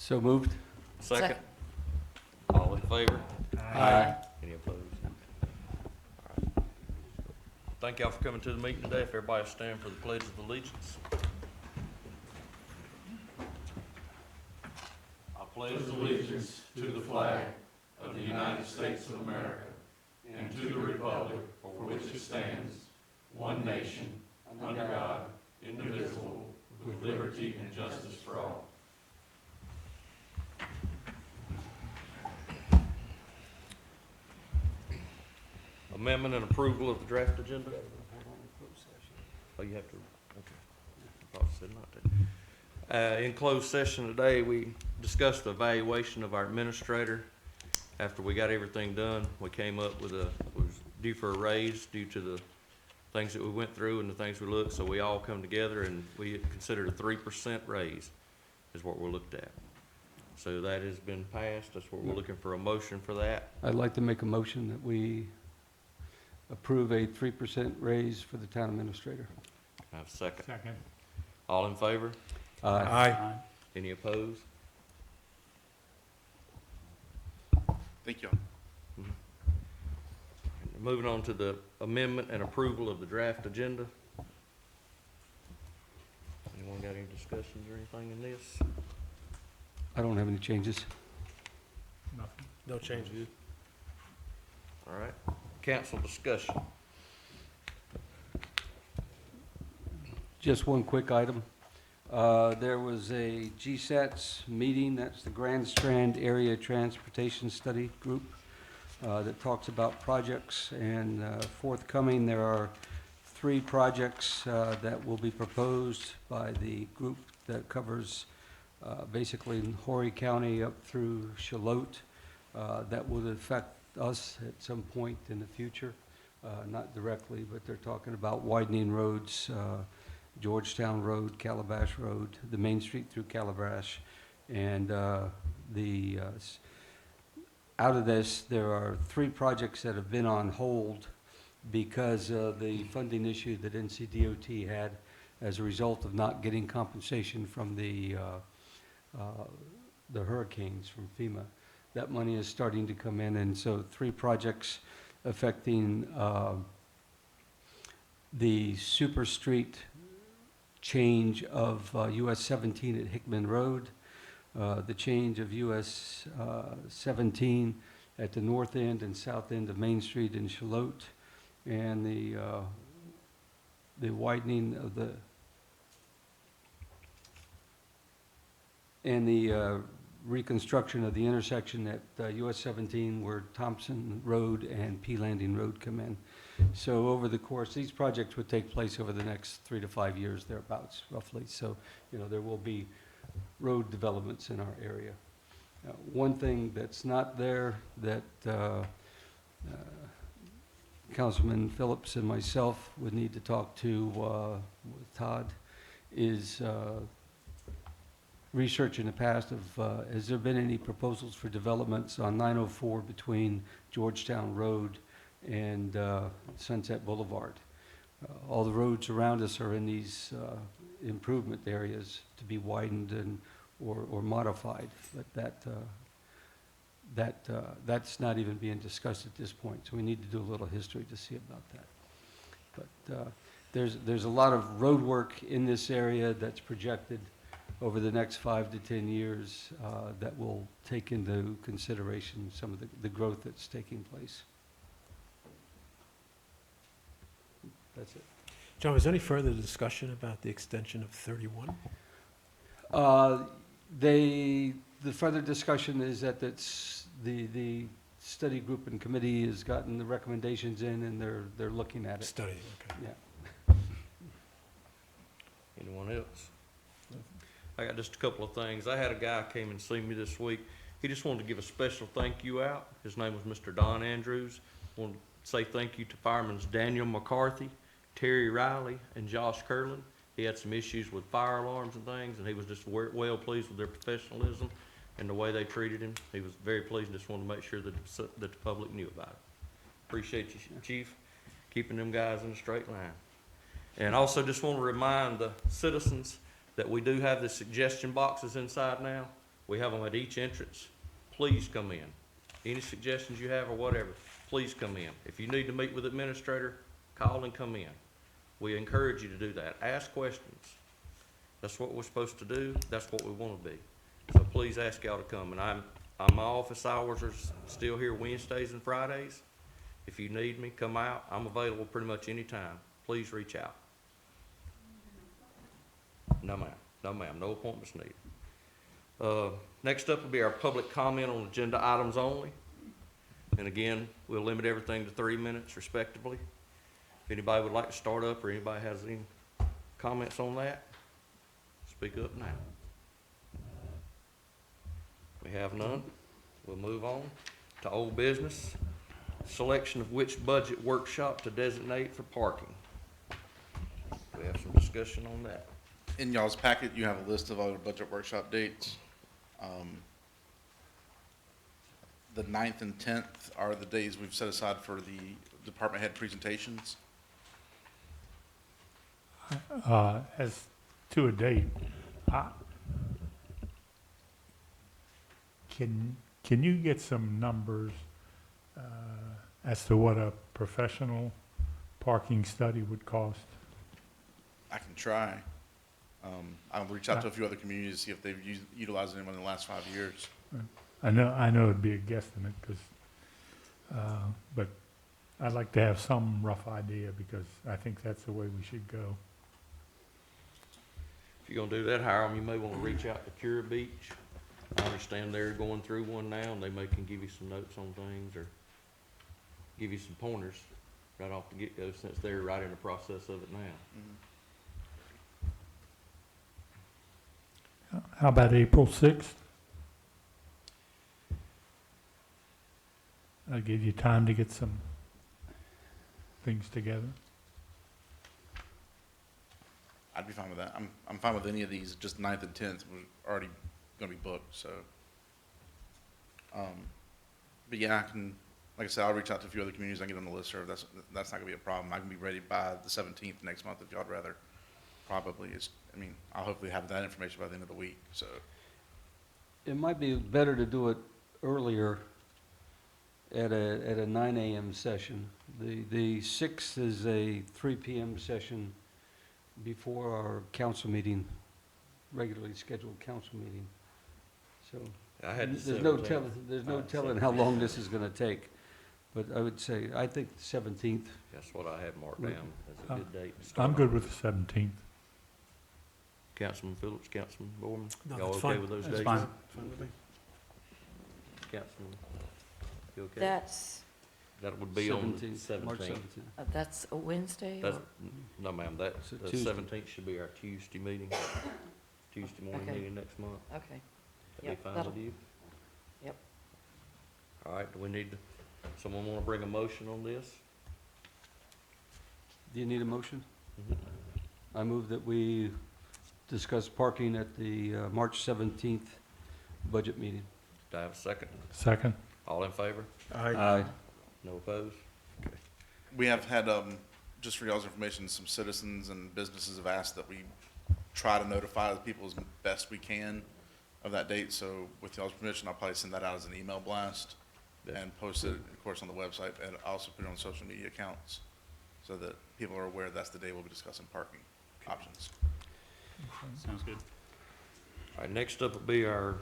So moved. Second. All in favor? Aye. Any opposed? All right. Thank y'all for coming to the meeting today. If everybody stand for the Pledge of Allegiance. I pledge allegiance to the flag of the United States of America and to the republic for which it stands, one nation, under God, indivisible, with liberty and justice for all. amendment and approval of the draft agenda. Oh, you have to, okay. I thought it said not to. In closed session today, we discussed the evaluation of our administrator. After we got everything done, we came up with was due for a raise due to the things that we went through and the things we looked, so we all come together and we considered a 3% raise is what we're looked at. So that has been passed. That's what we're looking for, a motion for that. I'd like to make a motion that we approve a 3% raise for the town administrator. I have a second. Second. All in favor? Aye. Any opposed? Thank you. Moving on to the amendment and approval of the draft agenda. Anyone got any discussions or anything in this? I don't have any changes. Nothing. No changes. All right. Council discussion. Just one quick item. There was a GSATS meeting, that's the Grand Strand Area Transportation Study Group, that talks about projects, and forthcoming there are 3 projects that will be proposed by the group that covers basically in Horry County up through Shallotte, that would affect us at some point in the future, not directly, but they're talking about widening roads, Georgetown Road, Calabash Road, the Main Street through Calabash, and out of this, there are 3 projects that have been on hold because of the funding issue that NCDOT had as a result of not getting compensation from the hurricanes from FEMA. That money is starting to come in, and so 3 projects affecting the Super Street change of US 17 at Hickman Road, the change of US 17 at the north end and south end of Main Street in Shallotte, and the widening of the reconstruction of the intersection at US 17 where Thompson Road and P Landing Road come in. So over the course, these projects would take place over the next 3 to 5 years, thereabouts, roughly. So, there will be road developments in our area. One thing that's not there that Councilman Phillips and myself would need to talk to with Todd is research in the past of, has there been any proposals for developments on 904 between Georgetown Road and Sunset Boulevard? All the roads around us are in these improvement areas to be widened and or modified, but that's not even being discussed at this point. So we need to do a little history to see about that. But there's a lot of road work in this area that's projected over the next 5 to 10 years that will take into consideration some of the growth that's taking place. That's it. John, was there any further discussion about the extension of 31? The further discussion is that the study group and committee has gotten the recommendations in and they're looking at it. Study, okay. Yeah. Anyone else? I got just a couple of things. I had a guy came and see me this week. He just wanted to give a special thank you out. His name was Mr. Don Andrews. Wanted to say thank you to Firemen's Daniel McCarthy, Terry Riley, and Josh Curlin. He had some issues with fire alarms and things, and he was just well pleased with their professionalism and the way they treated him. He was very pleased and just wanted to make sure that the public knew about it. Appreciate you, Chief, keeping them guys in a straight line. And also just want to remind the citizens that we do have the suggestion boxes inside now. We have them at each entrance. Please come in. Any suggestions you have or whatever, please come in. If you need to meet with administrator, call and come in. We encourage you to do that. Ask questions. That's what we're supposed to do. That's what we want to be. So please ask y'all to come. And my office hours are still here Wednesdays and Fridays. If you need me, come out. I'm available pretty much any time. Please reach out. No, ma'am. No, ma'am. No appointments needed. Next up will be our public comment on agenda items only. And again, we'll limit everything to 3 minutes respectively. If anybody would like to start up or anybody has any comments on that, speak up now. We have none. We'll move on to old business. Selection of which budget workshop to designate for parking. We have some discussion on that. In y'all's packet, you have a list of all the budget workshop dates. The 9th and 10th are the days we've set aside for the department head presentations. As to a date, can you get some numbers as to what a professional parking study would cost? I can try. I'll reach out to a few other communities, see if they've utilized anyone in the last 5 years. I know it'd be a guesstimate, but I'd like to have some rough idea, because I think that's the way we should go. If you're gonna do that, Hiram, you may wanna reach out to Cure Beach. I understand they're going through one now, and they can give you some notes on things, or give you some pointers right off the get-go, since they're right in the process of it now. How about April 6th? I'll give you time to get some things together. I'd be fine with that. I'm fine with any of these, just 9th and 10th, we're already gonna be booked, so. But yeah, I can, like I said, I'll reach out to a few other communities, I can get on the listserv, that's not gonna be a problem. I can be ready by the 17th next month if y'all'd rather. Probably is, I'll hopefully have that information by the end of the week, so. It might be better to do it earlier at a 9 a.m. session. The 6th is a 3 p.m. session before our council meeting, regularly scheduled council meeting. So I had the there's no telling how long this is gonna take. But I would say, I think the 17th. That's what I had marked down as a good date to start. I'm good with the 17th. Councilman Phillips, Councilman Bowman, No, y'all that's okay fine. with those That's dates? fine. Fine with me. Councilman, you okay? That would be on the 17th, March 17th. 17th. That's a Wednesday? That's, or- no, ma'am, that, It's a the Tuesday. 17th should be our Tuesday meeting, Tuesday morning Okay. meeting next month. Okay, That'd Yep, be fine that'll- with you? Yep. All right, do we need, someone wanna bring a motion on this? Do you need a motion? Mhm. I move that we discuss parking at the March 17th budget meeting. Do I have a second? Second? All in favor? Aye. No opposed? We have had, just for y'all's information, some citizens and businesses have asked that we try to notify the people as best we can of that date, so with y'all's permission, I'll probably send that out as an email blast and post it, of course, on the website, and also put it on social media accounts, so that people are aware that's the day we'll be discussing parking options. Sounds good. All right, next up will be our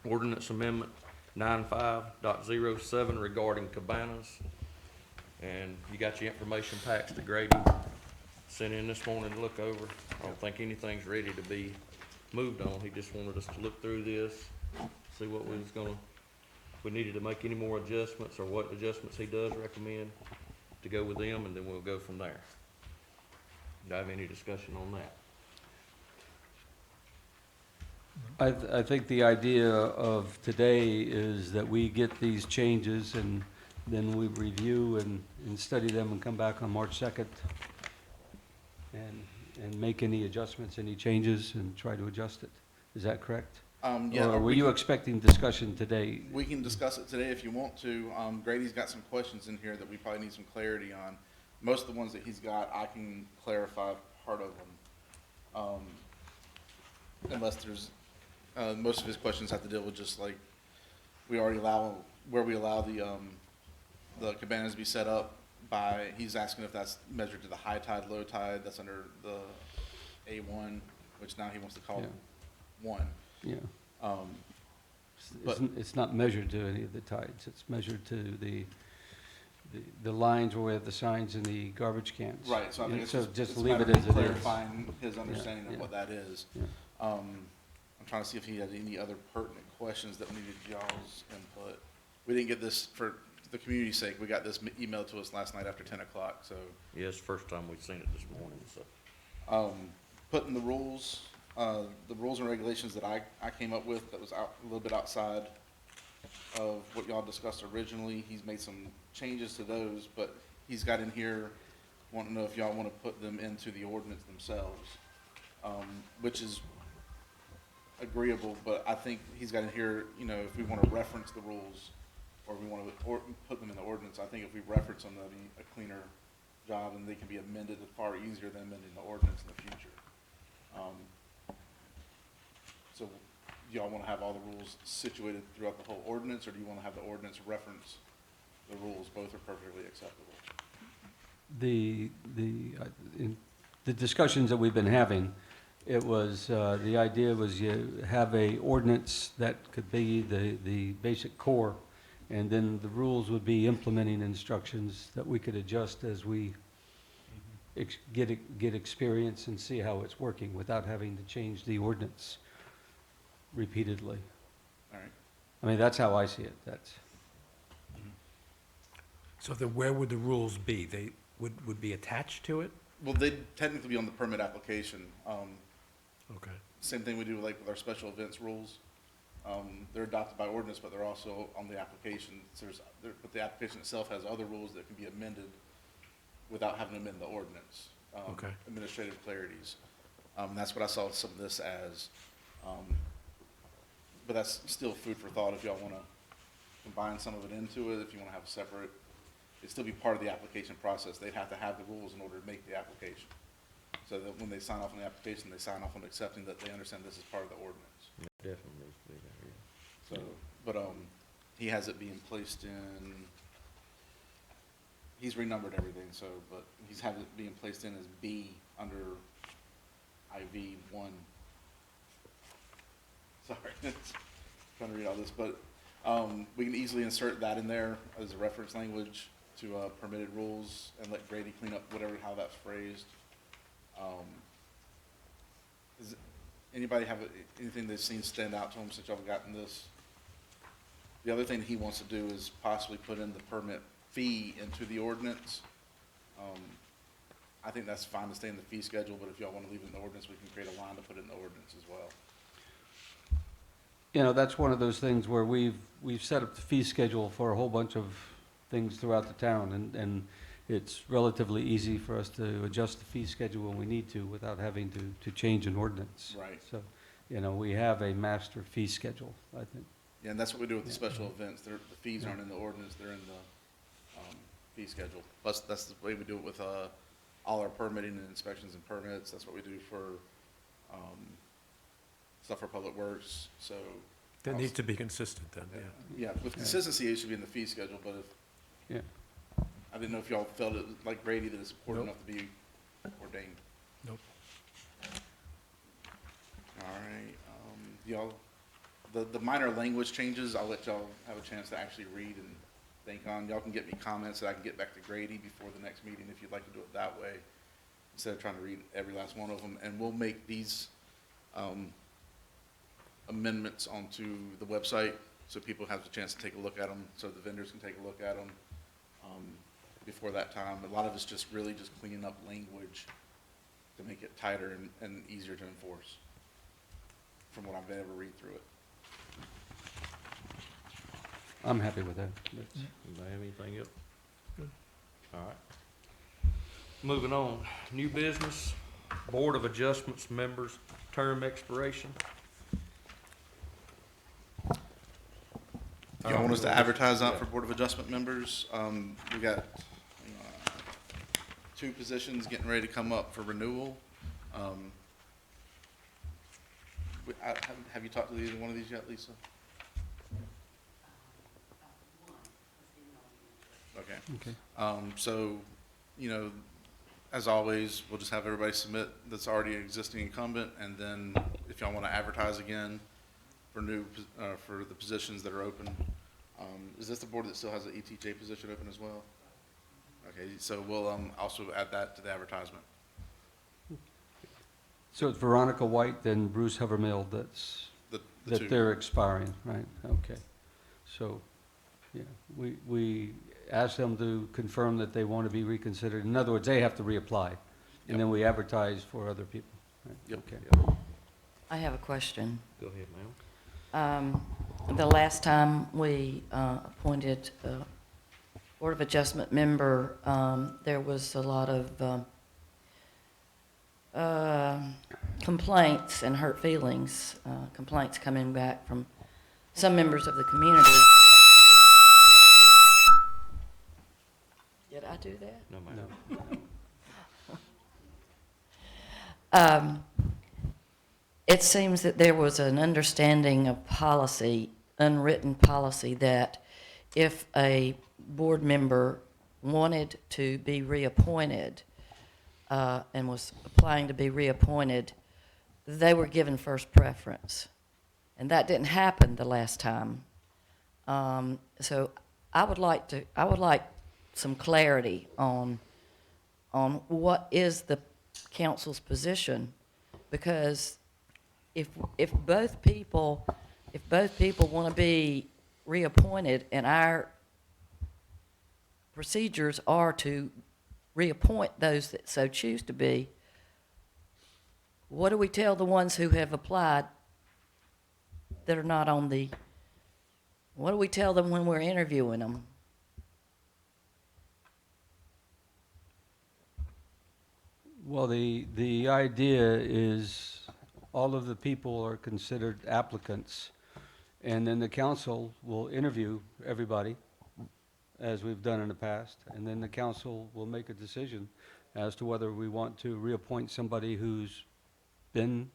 ordinance amendment 95.07 regarding cabanas. And you got your information packs that Grady sent in this morning to look over. I don't think anything's ready to be moved on. He just wanted us to look through this, see what we was gonna, if we needed to make any more adjustments or what adjustments he does recommend to go with them, and then we'll go from there. Do I have any discussion on that? I think the idea of today is that we get these changes and then we review and study them and come back on March 2nd and make any adjustments, any changes, and try to adjust it. Is that correct? Yeah, Or were you expecting discussion today? we can discuss it today if you want to. Grady's got some questions in here that we probably need some clarity on. Most of the ones that he's got, I can clarify part of them. Unless there's Most of his questions have to deal with just like, we already allow, where we allow the cabanas to be set up by, he's asking if that's measured to the high tide, low tide, that's under the A1, which now he wants to call Yeah. 1. Yeah. Um, It's not measured to any of the tides. It's measured to the lines where we have the signs and the garbage cans. Right, so I think Yeah, it's so just just it's a leave matter it of as it is. clarifying his understanding yeah. of what that is. Yeah. I'm trying to see if he had any other pertinent questions that needed y'all's input. We didn't get this, for the community's sake, we got this emailed to us last night after 10 o'clock, so. Yeah, it's the first time we've seen it this morning, so. Putting the rules and regulations that I came up with that was out, a little bit outside of what y'all discussed originally. He's made some changes to those, but he's got in here wanting to know if y'all want to put them into the ordinance themselves, which is agreeable, but I think he's got in here, you know, if we want to reference the rules or we want to put them in the ordinance, I think if we reference them, that'll be a cleaner job and they can be amended far easier than amending the ordinance in the future. So do y'all want to have all the rules situated throughout the whole ordinance, or do you want to have the ordinance reference the rules? Both are perfectly acceptable. In the discussions that we've been having, it was, the idea was you have a ordinance that could be the basic core, and then the rules would be implementing instructions that we could adjust as we get experience and see how it's working without having to change the ordinance repeatedly. All right. I mean, that's how I see it. That's, So then where would the rules be? They would be attached to it? Well, they'd technically be on the permit application. Okay. Same thing we do like with our special events rules. They're adopted by ordinance, but they're also on the application. So but the application itself has other rules that can be amended without having to amend the ordinance. Okay. Administrative clarities. That's what I saw some of this as. But that's still food for thought if y'all want to combine some of it into it, if you want to have a separate, it'd still be part of the application process. They'd have to have the rules in order to make the application. So that when they sign off on the application, they sign off on accepting that they understand this is part of the ordinance. It definitely needs to be there, yeah. So, but, he has it being placed in, he's renumbered everything, so, but he's having it being placed in as B under IV 1. Sorry, trying to read all this, but, we can easily insert that in there as a reference language to, permitted rules and let Grady clean up how that's phrased. Does anybody have anything they've seen stand out to them since y'all have gotten this? The other thing he wants to do is possibly put in the permit fee into the ordinance. I think that's fine to stay in the fee schedule, but if y'all want to leave it in the ordinance, we can create a line to put it in the ordinance as well. you know, that's one of those things where we've set up the fee schedule for a whole bunch of things throughout the town, and it's relatively easy for us to adjust the fee schedule when we need to without having to change an ordinance. Right. So, you know, we have a master fee schedule, I think. Yeah, and that's what we do with the special events. The fees aren't in the ordinance, they're in the, fee schedule. Plus, that's the way we do it with, all our permitting and inspections and permits. That's what we do for, stuff for public works, so. That needs to be consistent then, yeah. Yeah, with consistency, it should be in the fee schedule, but if, Yeah. I didn't know if y'all felt it, like Grady, that it's important Nope. enough to be ordained. Nope. All right, y'all, the minor language changes, I'll let y'all have a chance to actually read and think on. Y'all can get me comments that I can get back to Grady before the next meeting if you'd like to do it that way, instead of trying to read every last one of them. And we'll make these, amendments onto the website so people have the chance to take a look at them, so the vendors can take a look at them, before that time. A lot of it's just really just cleaning up language to make it tighter and easier to enforce, from what I've been able to read through it. I'm happy with that. That's- Anybody have anything else? All right. Moving on, new business, Board of Adjustments members, term expiration. Do y'all want us to advertise out for Board of Adjustment members? We got 2 positions getting ready to come up for renewal. Have you talked to either one of these yet, Lisa? Okay. Okay. So, you know, as always, we'll just have everybody submit that's already existing incumbent, and then if y'all want to advertise again for for the positions that are open. Is this the board that still has the ETJ position open as well? Okay, so we'll, also add that to the advertisement. So it's Veronica White, then Bruce Havermill that's, The that two. they're expiring, right? Okay. So, yeah, we asked them to confirm that they want to be reconsidered. In other words, they have to reapply. Yep. And then we advertise for other people, right? Yep. Okay. I have a question. Go ahead, ma'am. The last time we appointed a Board of Adjustment member, there was a lot of complaints and hurt feelings, complaints coming back from some members of the community. Did I do that? No, ma'am. No. It seems that there was an understanding of policy, unwritten policy, that if a board member wanted to be reappointed and was applying to be reappointed, they were given first preference. And that didn't happen the last time. So I would like some clarity on what is the council's position, because if both people want to be reappointed and our procedures are to reappoint those that so choose to be, what do we tell the ones who have applied that are not on the, what do we tell them when we're interviewing them? Well, the idea is all of the people are considered applicants, and then the council will interview everybody, as we've done in the past, and then the council will make a decision as to whether we want to reappoint somebody who's been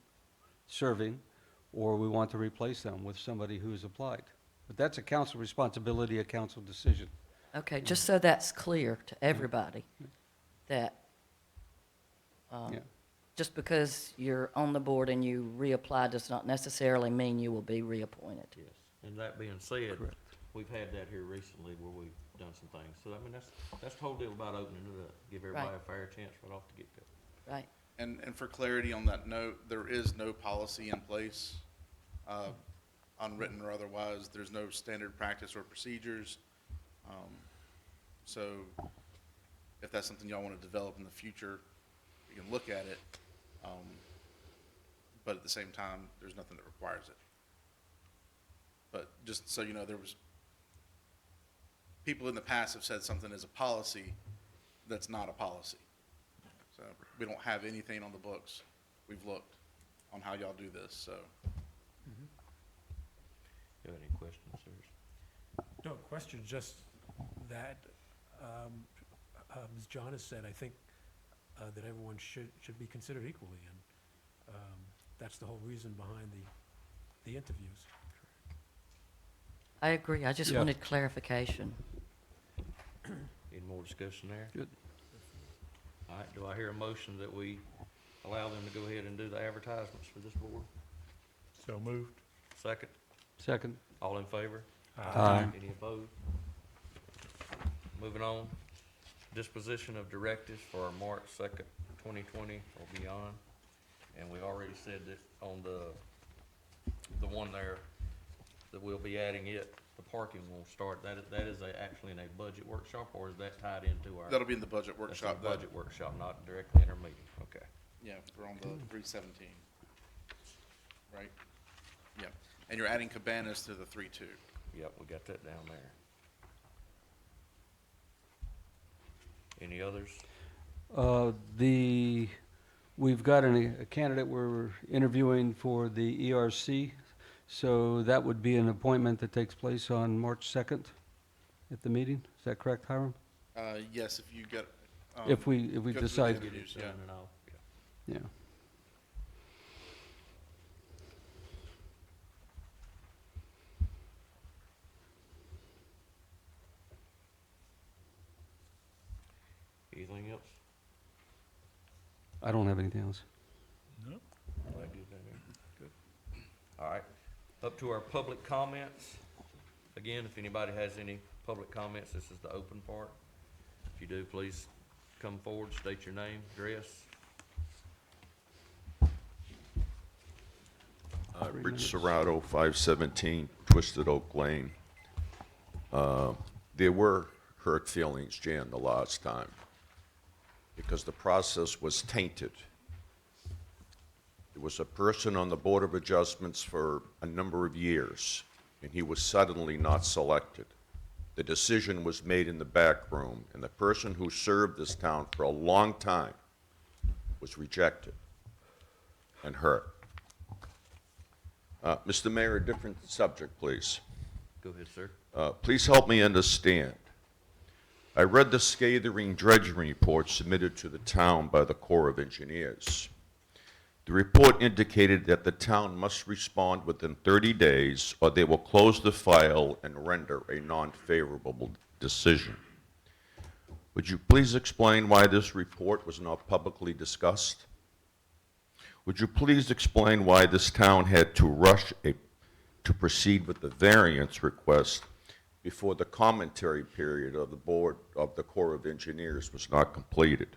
serving, or we want to replace them with somebody who's applied. But that's a council responsibility, a council decision. Okay, just so that's clear to everybody, that Yeah. just because you're on the board and you reapply does not necessarily mean you will be reappointed. Yes. And that being said, Correct. we've had that here recently where we've done some things. So, I mean, that's the whole deal about opening it up. Give everybody Right. a fair chance right off the get-go. Right. And for clarity on that note, there is no policy in place, unwritten or otherwise. There's no standard practice or procedures. So if that's something y'all want to develop in the future, you can look at it. But at the same time, there's nothing that requires it. But just so you know, there was, people in the past have said something is a policy that's not a policy. So we don't have anything on the books. We've looked on how y'all do this, so. You have any questions, sirs? No, question, just that, as John has said, I think that everyone should be considered equally, and that's the whole reason behind the interviews. I agree. I just Yeah. wanted clarification. Any more discussion there? Good. All right, do I hear a motion that we allow them to go ahead and do the advertisements for this board? So moved. Second? Second? All in favor? Aye. Any opposed? Moving on, disposition of directives for March 2nd, 2020 or beyond. And we already said that on the one there, that we'll be adding it, the parking will start. That is actually in a budget workshop, or is that tied into our? That'll be in the budget That's in workshop. the budget workshop, not directly in our meeting, okay. Yeah, we're on the 317. Right? Yeah. And you're adding Cabanas to the 3-2. Yep, we got that down there. Any others? We've got a candidate we're interviewing for the ERC, so that would be an appointment that takes place on March 2nd at the meeting. Is that correct, Hiram? Yes, if you get. If we go through the decide, interviews, yeah. And all, yeah. yeah. I don't have anything else. Glad you did that. Good. All right, up to our public comments. Again, if anybody has any public comments, this is the open part. If you do, please come forward, state your name, address. Rich Serrato, 517 Twisted Oak Lane. There were hurt feelings, Jan, the last time, because the process was tainted. There was a person on the Board of Adjustments for a number of years, and he was suddenly not selected. The decision was made in the back room, and the person who served this town for a long time was rejected and hurt. Mr. Mayor, a different subject, please. Go ahead, sir. Please help me understand. I read the scathing dredging report submitted to the town by the Corps of Engineers. The report indicated that the town must respond within 30 days or they will close the file and render a non-favorable decision. Would you please explain why this report was not publicly discussed? Would you please explain why this town had to rush to proceed with the variance request before the commentary period of the Board of the Corps of Engineers was not completed?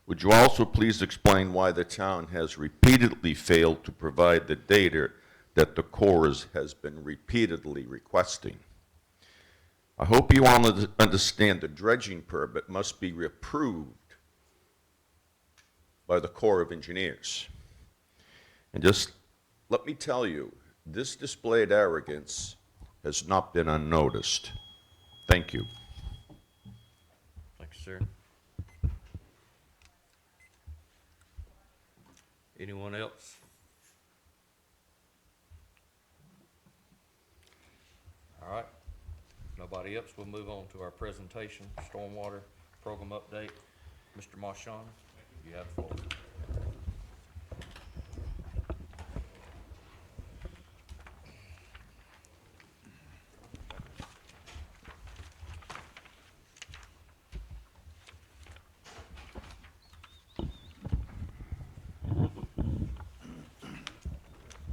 Would you also please explain why the town has repeatedly failed to provide the data that the Corps has been repeatedly requesting? I hope you all understand the dredging permit must be approved by the Corps of Engineers. And just let me tell you, this displayed arrogance has not been unnoticed. Thank you. Thank you, sir. Anyone else? All right. Nobody else, we'll move on to our presentation, stormwater program update. Mr. Marchand, you have the floor.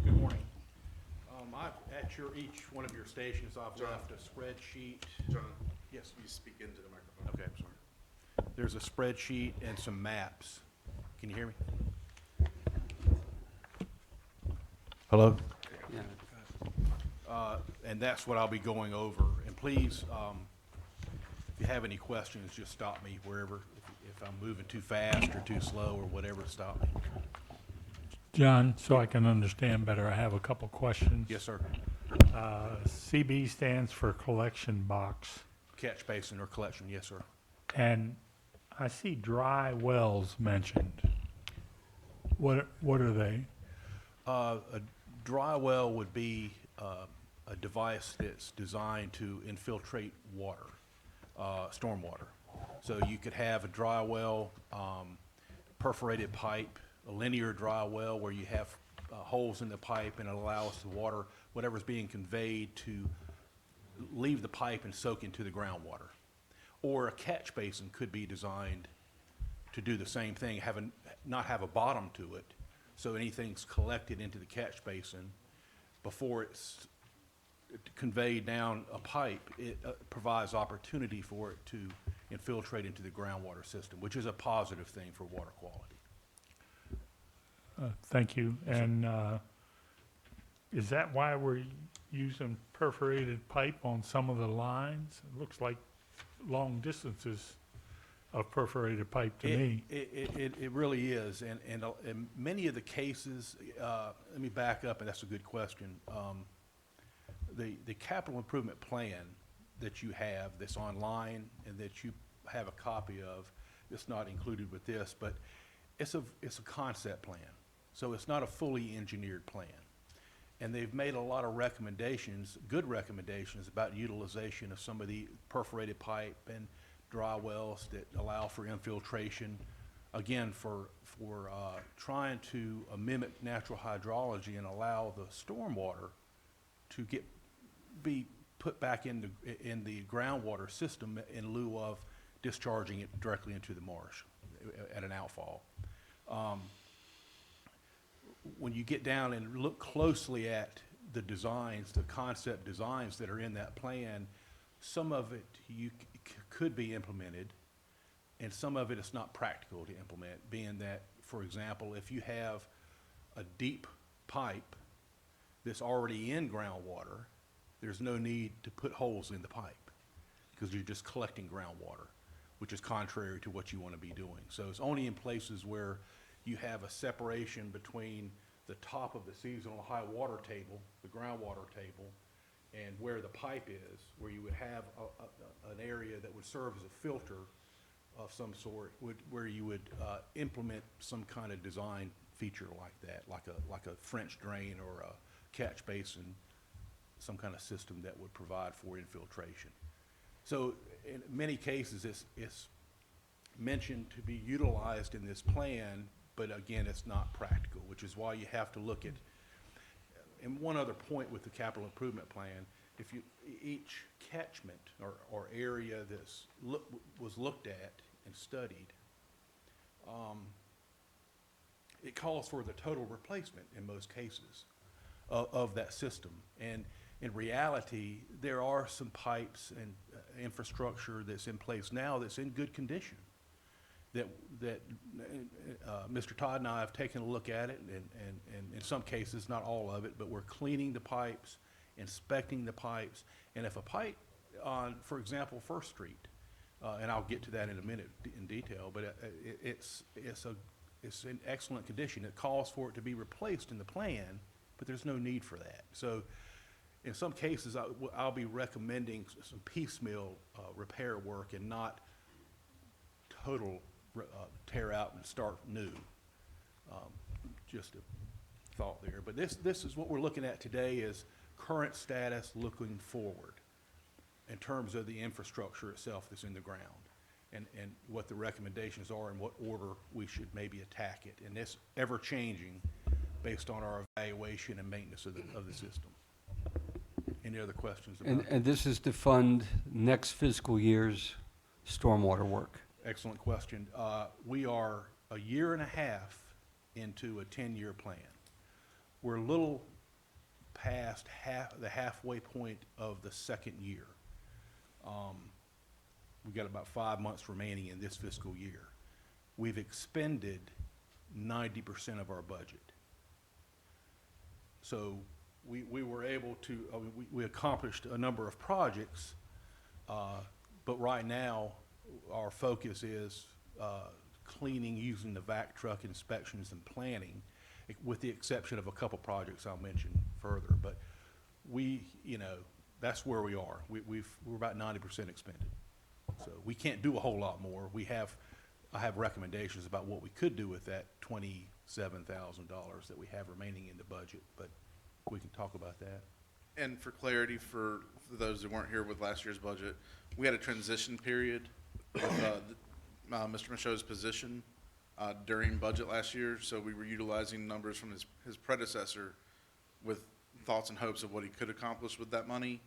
Good morning. At each one of your stations, I've left a spreadsheet. John, Yes, you speak into the microphone. okay, I'm sorry. There's a spreadsheet and some maps. Can you hear me? Hello? Yeah. And that's what I'll be going over. And please, if you have any questions, just stop me wherever. If I'm moving too fast or too slow or whatever, stop me. John, so I can understand better, I have a couple questions. Yes, sir. CB stands for collection box, Catch basin or collection, yes, sir. and I see dry wells mentioned. What are they? A dry well would be a device that's designed to infiltrate water, stormwater. So you could have a dry well, perforated pipe, a linear dry well where you have holes in the pipe and it allows the water, whatever's being conveyed, to leave the pipe and soak into the groundwater. Or a catch basin could be designed to do the same thing, not have a bottom to it, so anything's collected into the catch basin before it's conveyed down a pipe. It provides opportunity for it to infiltrate into the groundwater system, which is a positive thing for water quality. Thank you. And is that why we're using perforated pipe on some of the lines? It looks like long distances of perforated pipe to me. It really is, and in many of the cases, let me back up, and that's a good question. The capital improvement plan that you have that's online and that you have a copy of, it's not included with this, but it's a concept plan. So it's not a fully engineered plan. And they've made a lot of recommendations, good recommendations about utilization of some of the perforated pipe and dry wells that allow for infiltration, again, for trying to mimic natural hydrology and allow the stormwater to be put back in the groundwater system in lieu of discharging it directly into the marsh. at an outfall. When you get down and look closely at the designs, the concept designs that are in that plan, some of it could be implemented, and some of it is not practical to implement, being that, for example, if you have a deep pipe that's already in groundwater, there's no need to put holes in the pipe, because you're just collecting groundwater, which is contrary to what you want to be doing. So it's only in places where you have a separation between the top of the seasonal high water table, the groundwater table, and where the pipe is, where you would have an area that would serve as a filter of some sort, where you would implement some kind of design feature like that, like a French drain or a catch basin, some kind of system that would provide for infiltration. So in many cases, it's mentioned to be utilized in this plan, but again, it's not practical, which is why you have to look at, and one other point with the capital improvement plan, if you, each catchment or area that's was looked at and studied, it calls for the total replacement in most cases of that system. And in reality, there are some pipes and infrastructure that's in place now that's in good condition. That Mr. Todd and I have taken a look at it, and in some cases, not all of it, but we're cleaning the pipes, inspecting the pipes, and if a pipe on, for example, First Street, and I'll get to that in a minute in detail, but it's in excellent condition. It calls for it to be replaced in the plan, but there's no need for that. So in some cases, I'll be recommending some piecemeal repair work and not total tear out and start new. Just a thought there. But this is what we're looking at today, is current status looking forward in terms of the infrastructure itself that's in the ground, and what the recommendations are and what order we should maybe attack it. And this ever changing based on our evaluation and maintenance of the system. Any other questions about that? And this is to fund next fiscal year's stormwater work. Excellent question. We are a year and a half into a 10-year plan. We're a little past the halfway point of the second year. We've got about 5 months remaining in this fiscal year. We've expended 90% of our budget. So we were able to, we accomplished a number of projects, but right now, our focus is cleaning using the vac truck inspections and planning, with the exception of a couple projects I'll mention further. But that's where we are. We're about 90% expended. So we can't do a whole lot more. I have recommendations about what we could do with that $27,000 that we have remaining in the budget, but we can talk about that. And for clarity, for those who weren't here with last year's budget, we had a transition period with Mr. Michaud's position during budget last year, so we were utilizing numbers from his predecessor with thoughts and hopes of what he could accomplish with that money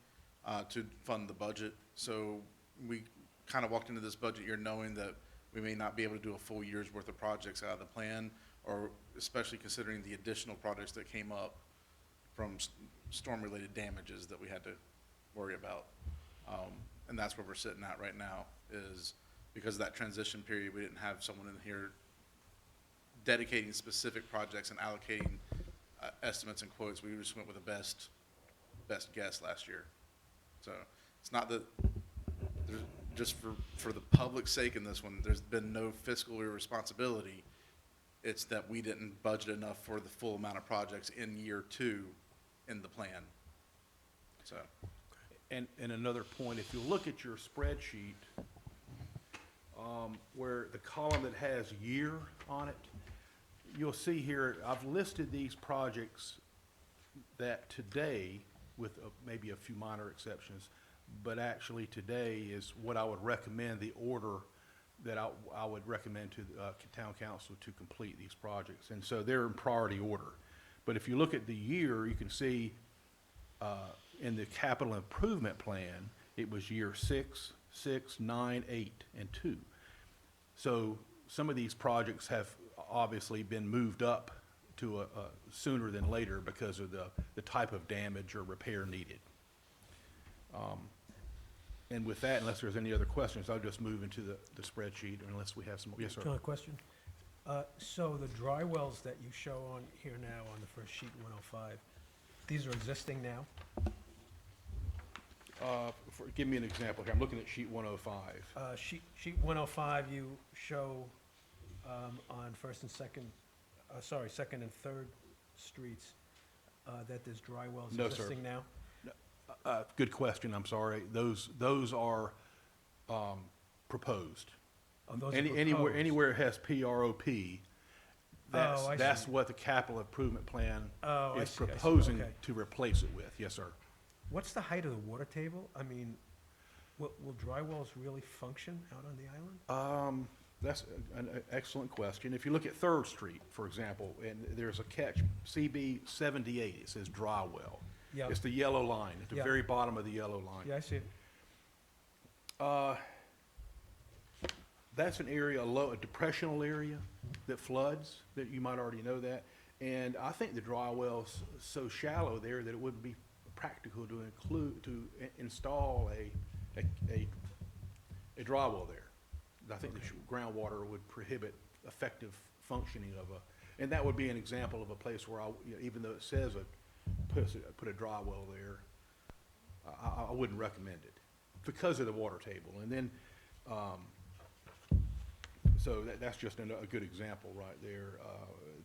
to fund the budget. So we kind of walked into this budget year knowing that we may not be able to do a full year's worth of projects out of the plan, or especially considering the additional projects that came up from storm-related damages that we had to worry about. And that's where we're sitting at right now, is because of that transition period, we didn't have someone in here dedicating specific projects and allocating estimates and quotes. We just went with the best guess last year. So it's not that, just for the public's sake in this one, there's been no fiscal irresponsibility. It's that we didn't budget enough for the full amount of projects in year 2 in the plan. So. And another point, if you look at your spreadsheet, where the column that has year on it, you'll see here, I've listed these projects that today, with maybe a few minor exceptions, but actually today is what I would recommend, the order that I would recommend to the town council to complete these projects. And so they're in priority order. But if you look at the year, you can see in the capital improvement plan, it was year 6, 6, 9, 8, and 2. So some of these projects have obviously been moved up to a sooner than later because of the type of damage or repair needed. And with that, unless there's any other questions, I'll just move into the spreadsheet unless we have some, yes, sir. John, a question? So the dry wells that you show on here now on the first sheet 105, these are existing now? Give me an example here. I'm looking at sheet 105. Sheet 105, you show on First and Second, Second and Third Streets, that there's dry wells No, sir. existing now? Good question, I'm sorry. Those are proposed. Oh, those are Anywhere proposed. it has PROP, I that's see. what the capital improvement plan Oh, I is see, I see. proposing Okay. to replace it with. Yes, sir. What's the height of the water table? I mean, will dry wells really function out on the island? That's an excellent question. If you look at Third Street, for example, and there's a catch, CB 78, it says dry well. Yeah. It's the yellow line, at the Yeah. very bottom of the yellow line. Yeah, I see it. That's an area, a depressional area that floods, that you might already know that. And I think the dry well's so shallow there that it wouldn't be practical to install a dry well there. I think the groundwater would prohibit effective functioning of and that would be an example of a place where even though it says put a dry well there, I wouldn't recommend it because of the water table. And then, so that's just a good example right there.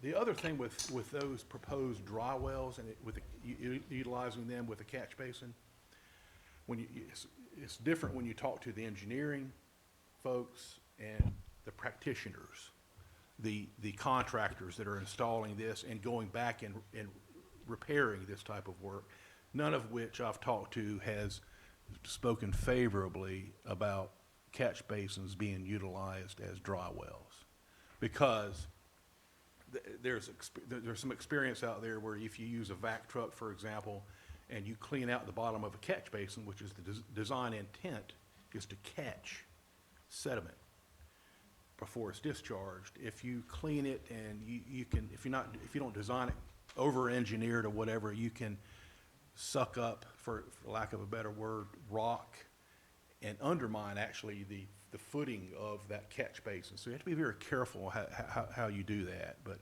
The other thing with those proposed dry wells and utilizing them with a catch basin, it's different when you talk to the engineering folks and the practitioners, the contractors that are installing this and going back and repairing this type of work, none of which I've talked to has spoken favorably about catch basins being utilized as dry wells. Because there's some experience out there where if you use a vac truck, for example, and you clean out the bottom of a catch basin, which is the design intent is to catch sediment before it's discharged. If you clean it and you can, if you don't design it over-engineered or whatever, you can suck up, for lack of a better word, rock and undermine actually the footing of that catch basin. So you have to be very careful how you do that. But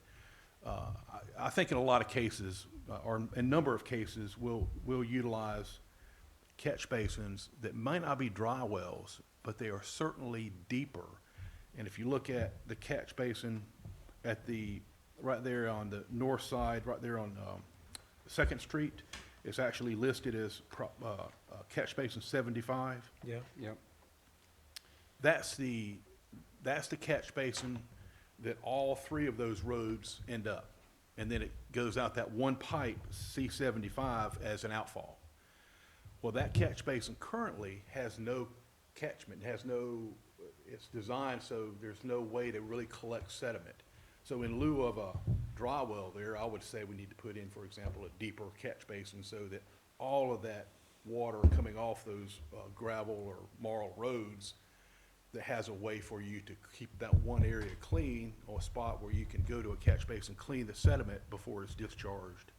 I think in a lot of cases, or a number of cases, we'll utilize catch basins that might not be dry wells, but they are certainly deeper. And if you look at the catch basin at right there on the north side, right there on Second Street, it's actually listed as catch basin 75. Yeah. Yep. That's the catch basin that all three of those roads end up. And then it goes out that one pipe, C75, as an outfall. Well, that catch basin currently has no catchment, it's designed so there's no way to really collect sediment. So in lieu of a dry well there, I would say we need to put in, for example, a deeper catch basin so that all of that water coming off those gravel or marl roads, that has a way for you to keep that one area clean, or a spot where you can go to a catch basin, clean the sediment before it's discharged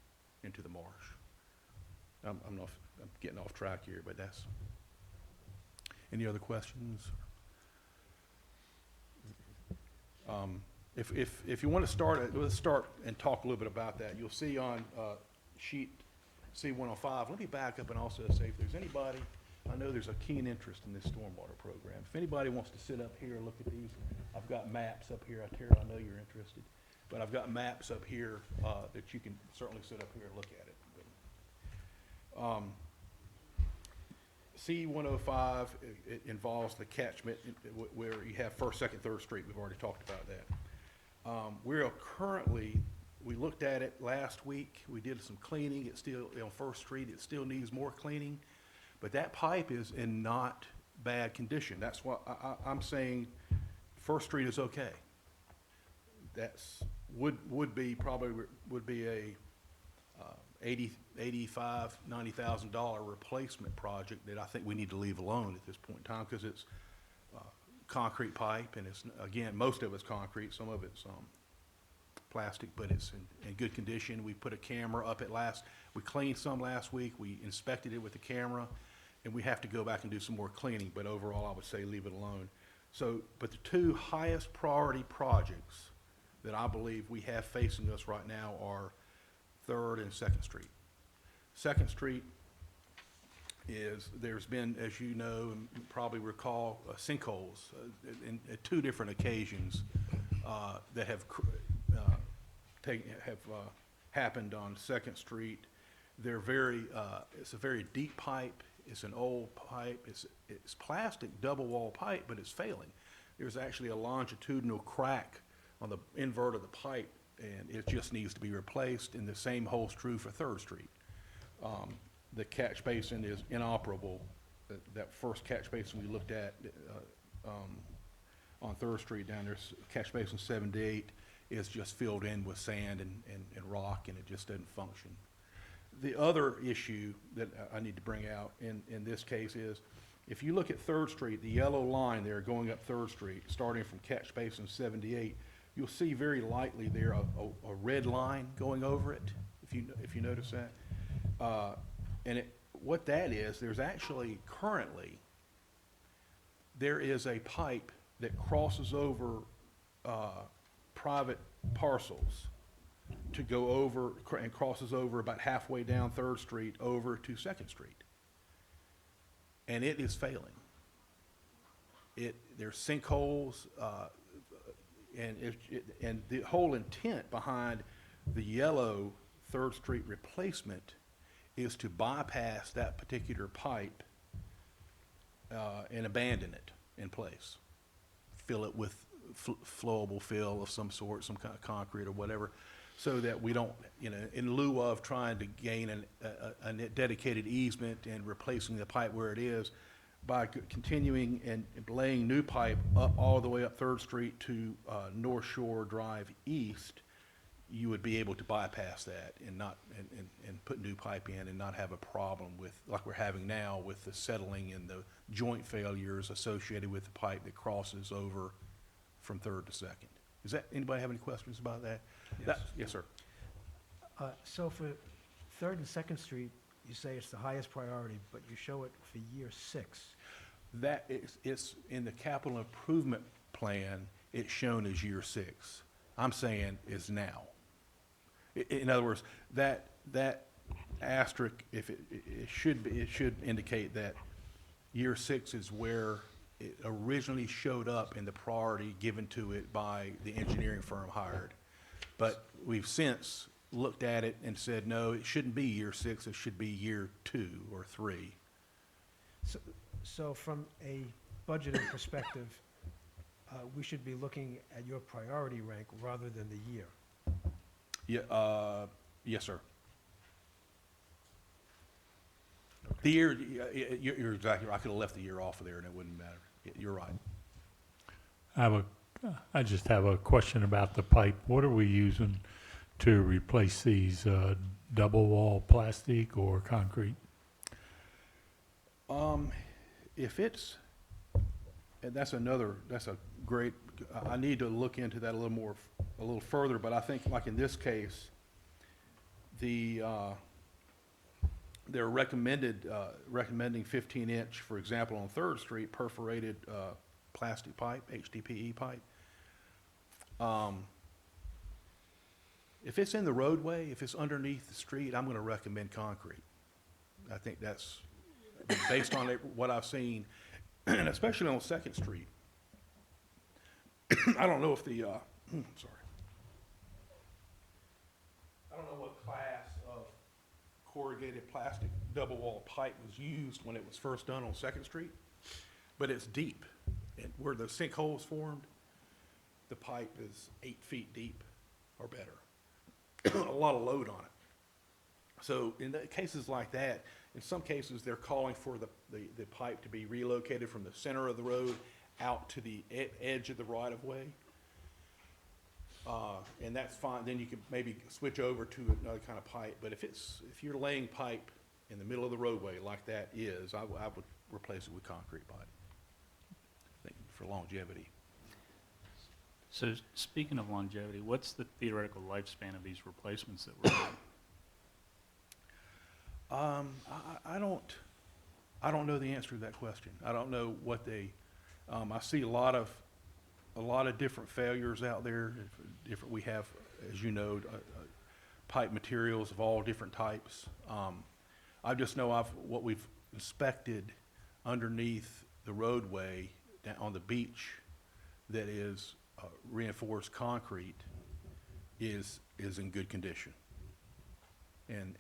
into the marsh. I'm getting off track here, but that's. Any other questions? If you want to start, let's start and talk a little bit about that. You'll see on sheet C105, let me back up and also say if there's anybody, I know there's a keen interest in this stormwater program. If anybody wants to sit up here and look at these, I've got maps up here. Tara, I know you're interested, but I've got maps up here that you can certainly sit up here and look at it. C105, it involves the catchment where you have First, Second, Third Street. We've already talked about that. We looked at it last week. We did some cleaning. It's still, on First Street, it still needs more cleaning. But that pipe is in not bad condition. That's why I'm saying First Street is okay. Would be a $85,000, $90,000 replacement project that I think we need to leave alone at this point in time, because it's concrete pipe, and it's, again, most of it's concrete, some of it's plastic, but it's in good condition. We put a camera up we cleaned some last week, we inspected it with the camera, and we have to go back and do some more cleaning, but overall, I would say leave it alone. So, but the two highest priority projects that I believe we have facing us right now are Third and Second Street. Second Street there's been, as you know, and you probably recall, sinkholes at two different occasions that have happened on Second Street. They're it's a very deep pipe. It's an old pipe. It's plastic double wall pipe, but it's failing. There's actually a longitudinal crack on the invert of the pipe, and it just needs to be replaced. And the same holds true for Third Street. The catch basin is inoperable. That first catch basin we looked at on Third Street down there, catch basin 78, is just filled in with sand and rock, and it just doesn't function. The other issue that I need to bring out in this case is, if you look at Third Street, the yellow line there going up Third Street, starting from catch basin 78, you'll see very lightly there a red line going over it, if you notice that. What that is, there's actually currently, there is a pipe that crosses over private parcels to go over and crosses over about halfway down Third Street over to Second Street. And it is failing. There's sinkholes, and the whole intent behind the yellow Third Street replacement is to bypass that particular pipe and abandon it in place. Fill it with flowable fill of some sort, some kind of concrete or whatever, so that we don't, in lieu of trying to gain a dedicated easement and replacing the pipe where it is, by continuing and laying new pipe up all the way up Third Street to North Shore Drive East, you would be able to bypass that and not and put new pipe in and not have a problem with, like we're having now, with the settling and the joint failures associated with the pipe that crosses over from Third to Second. Anybody have any questions about that? Yes. Yes, sir. So for Third and Second Street, you say it's the highest priority, but you show it for year 6. That it's in the capital improvement plan, it's shown as year 6. I'm saying is now. In other words, that asterisk, if it should indicate that year 6 is where it originally showed up in the priority given to it by the engineering firm hired. But we've since looked at it and said, no, it shouldn't be year 6, it should be year 2 or 3. So from a budgeting perspective, we should be looking at your priority rank rather than the year. Yeah, yes, sir. The year, you're exactly right. I could have left the year off of there and it wouldn't matter. You're right. I just have a question about the pipe. What are we using to replace these, double wall plastic or concrete? If it's, and that's a great, I need to look into that a little further, but I think like in this case, they're recommending 15-inch, for example, on Third Street, perforated plastic pipe, HDPE pipe. If it's in the roadway, if it's underneath the street, I'm going to recommend concrete. I think that's based on what I've seen, and especially on Second Street. I don't know if the, sorry. I don't know what class of corrugated plastic double wall pipe was used when it was first done on Second Street, but it's deep. And where the sinkholes formed, the pipe is 8 feet deep or better. A lot of load on it. So in cases like that, in some cases, they're calling for the pipe to be relocated from the center of the road out to the edge of the right-of-way. And that's fine. Then you can maybe switch over to another kind of pipe. But if you're laying pipe in the middle of the roadway like that is, I would replace it with concrete pipe. I think for longevity. So speaking of longevity, what's the theoretical lifespan of these replacements that we're doing? I don't know the answer to that question. I don't know what they, I see a lot of different failures out there. We have, as you know, pipe materials of all different types. I just know what we've inspected underneath the roadway down on the beach that is reinforced concrete is in good condition. And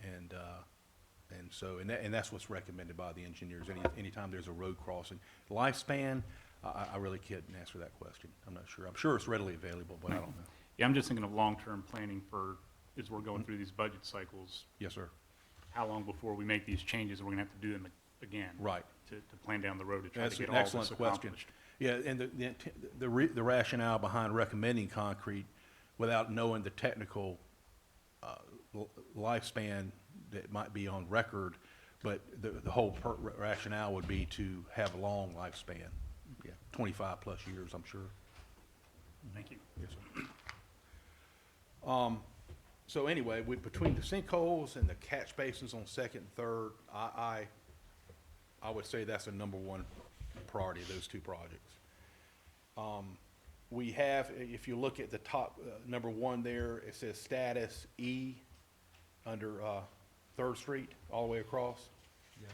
that's what's recommended by the engineers. Anytime there's a road crossing, lifespan, I really can't answer that question. I'm not sure. I'm sure it's readily available, but I don't know. Yeah, I'm just thinking of long-term planning for, as we're going through these budget cycles, Yes, sir. how long before we make these changes, we're gonna have to do them again? Right. To plan down the road to try That's to get an all this excellent question. accomplished. Yeah, and the rationale behind recommending concrete without knowing the technical lifespan that might be on record, but the whole rationale would be to have a long lifespan. Yeah, 25 plus years, I'm sure. Thank you. Yes, sir. So anyway, between the sinkholes and the catch basins on Second and Third, I would say that's a number one priority of those two projects. We have, if you look at the top, number one there, it says status E under Third Street, all the way across. Yes.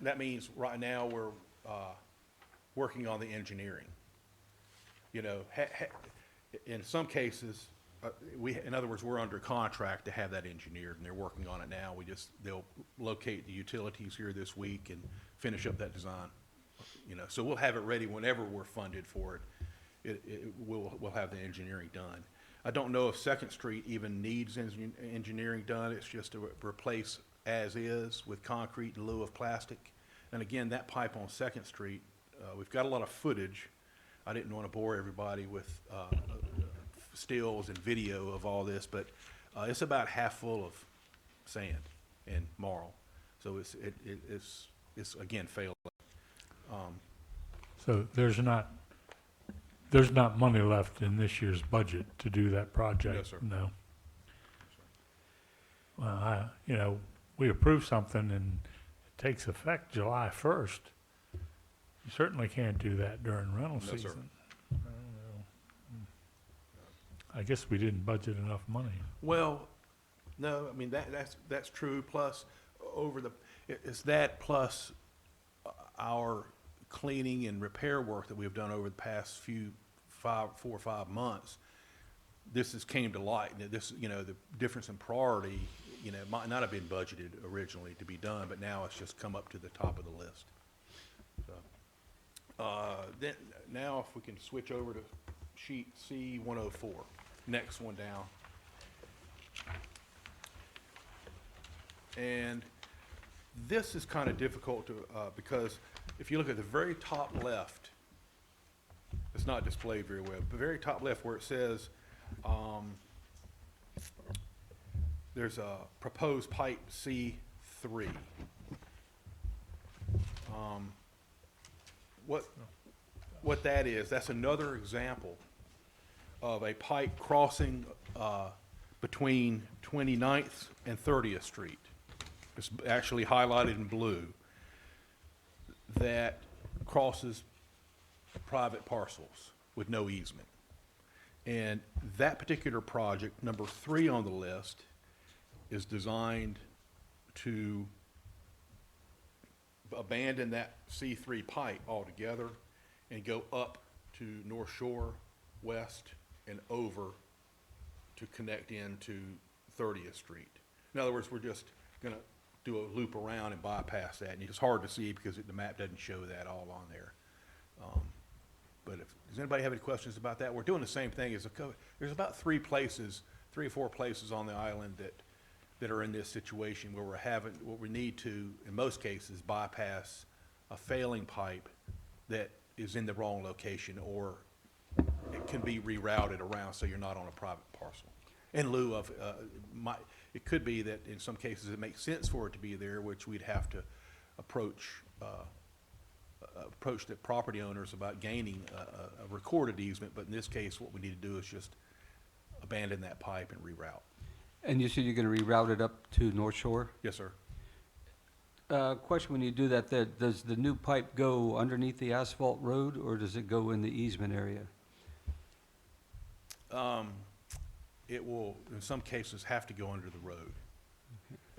That means right now we're working on the engineering. You know, in some cases, in other words, we're under contract to have that engineered, and they're working on it now. They'll locate the utilities here this week and finish up that design. You know, so we'll have it ready whenever we're funded for it. We'll have the engineering done. I don't know if Second Street even needs engineering done. It's just to replace as is with concrete in lieu of plastic. And again, that pipe on Second Street, we've got a lot of footage. I didn't want to bore everybody with stills and video of all this, but it's about half full of sand and marl. So it's again failed. So there's not money left in this year's budget to do that project? No, sir. No. Well, we approve something and it takes effect July 1st. You certainly can't do that during rental No, sir. season. I don't know. I guess we didn't budget enough money. Well, no, I mean, that's true, plus it's that plus our cleaning and repair work that we've done over the past 4 or 5 months. This came to light, the difference in priority, might not have been budgeted originally to be done, but now it's just come up to the top of the list. So, then, now if we can switch over to sheet C-104, next one down. And this is kind of difficult to, because if you look at the very top left, it's not displayed very well, but the very top left where it says, there's a proposed pipe C3. What that is, that's another example of a pipe crossing between 29th and 30th Street. It's actually highlighted in blue, that crosses private parcels with no easement. And that particular project, number 3 on the list, is designed to abandon that C3 pipe altogether and go up to North Shore, west, and over to connect into 30th Street. In other words, we're just gonna do a loop around and bypass that, and it's hard to see because the map doesn't show that all on there. But does anybody have any questions about that? We're doing the same thing there's about 3 or 4 places on the island that are in this situation where what we need to, in most cases, bypass a failing pipe that is in the wrong location, or it can be rerouted around so you're not on a private parcel. In lieu of, it could be that in some cases it makes sense for it to be there, which we'd have to approach approach the property owners about gaining a recorded easement, but in this case, what we need to do is just abandon that pipe and reroute. And you said you're gonna reroute it up to North Shore? Yes, sir. Question, when you do that, does the new pipe go underneath the asphalt road, or does it go in the easement area? It will, in some cases, have to go under the road.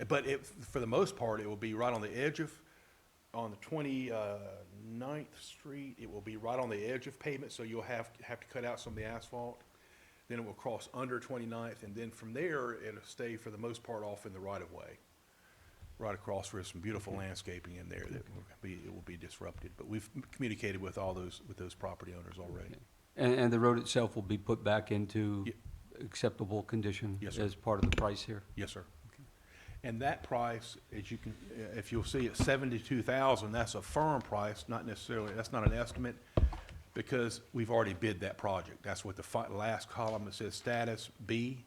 But for the most part, it will be right on the edge of, on the 29th Street, it will be right on the edge of pavement, so you'll have to cut out some of the asphalt. Then it will cross under 29th, and then from there, it'll stay for the most part off in the right-of-way. Right across where there's some beautiful landscaping in there that it will be disrupted. But we've communicated with those property owners already. And the road itself will be put back into acceptable condition? Yes, sir. As part of the price here? Yes, sir. And that price, as you can, if you'll see, at 72,000, that's a firm price, not necessarily, that's not an estimate, because we've already bid that project. That's what the last column that says status B,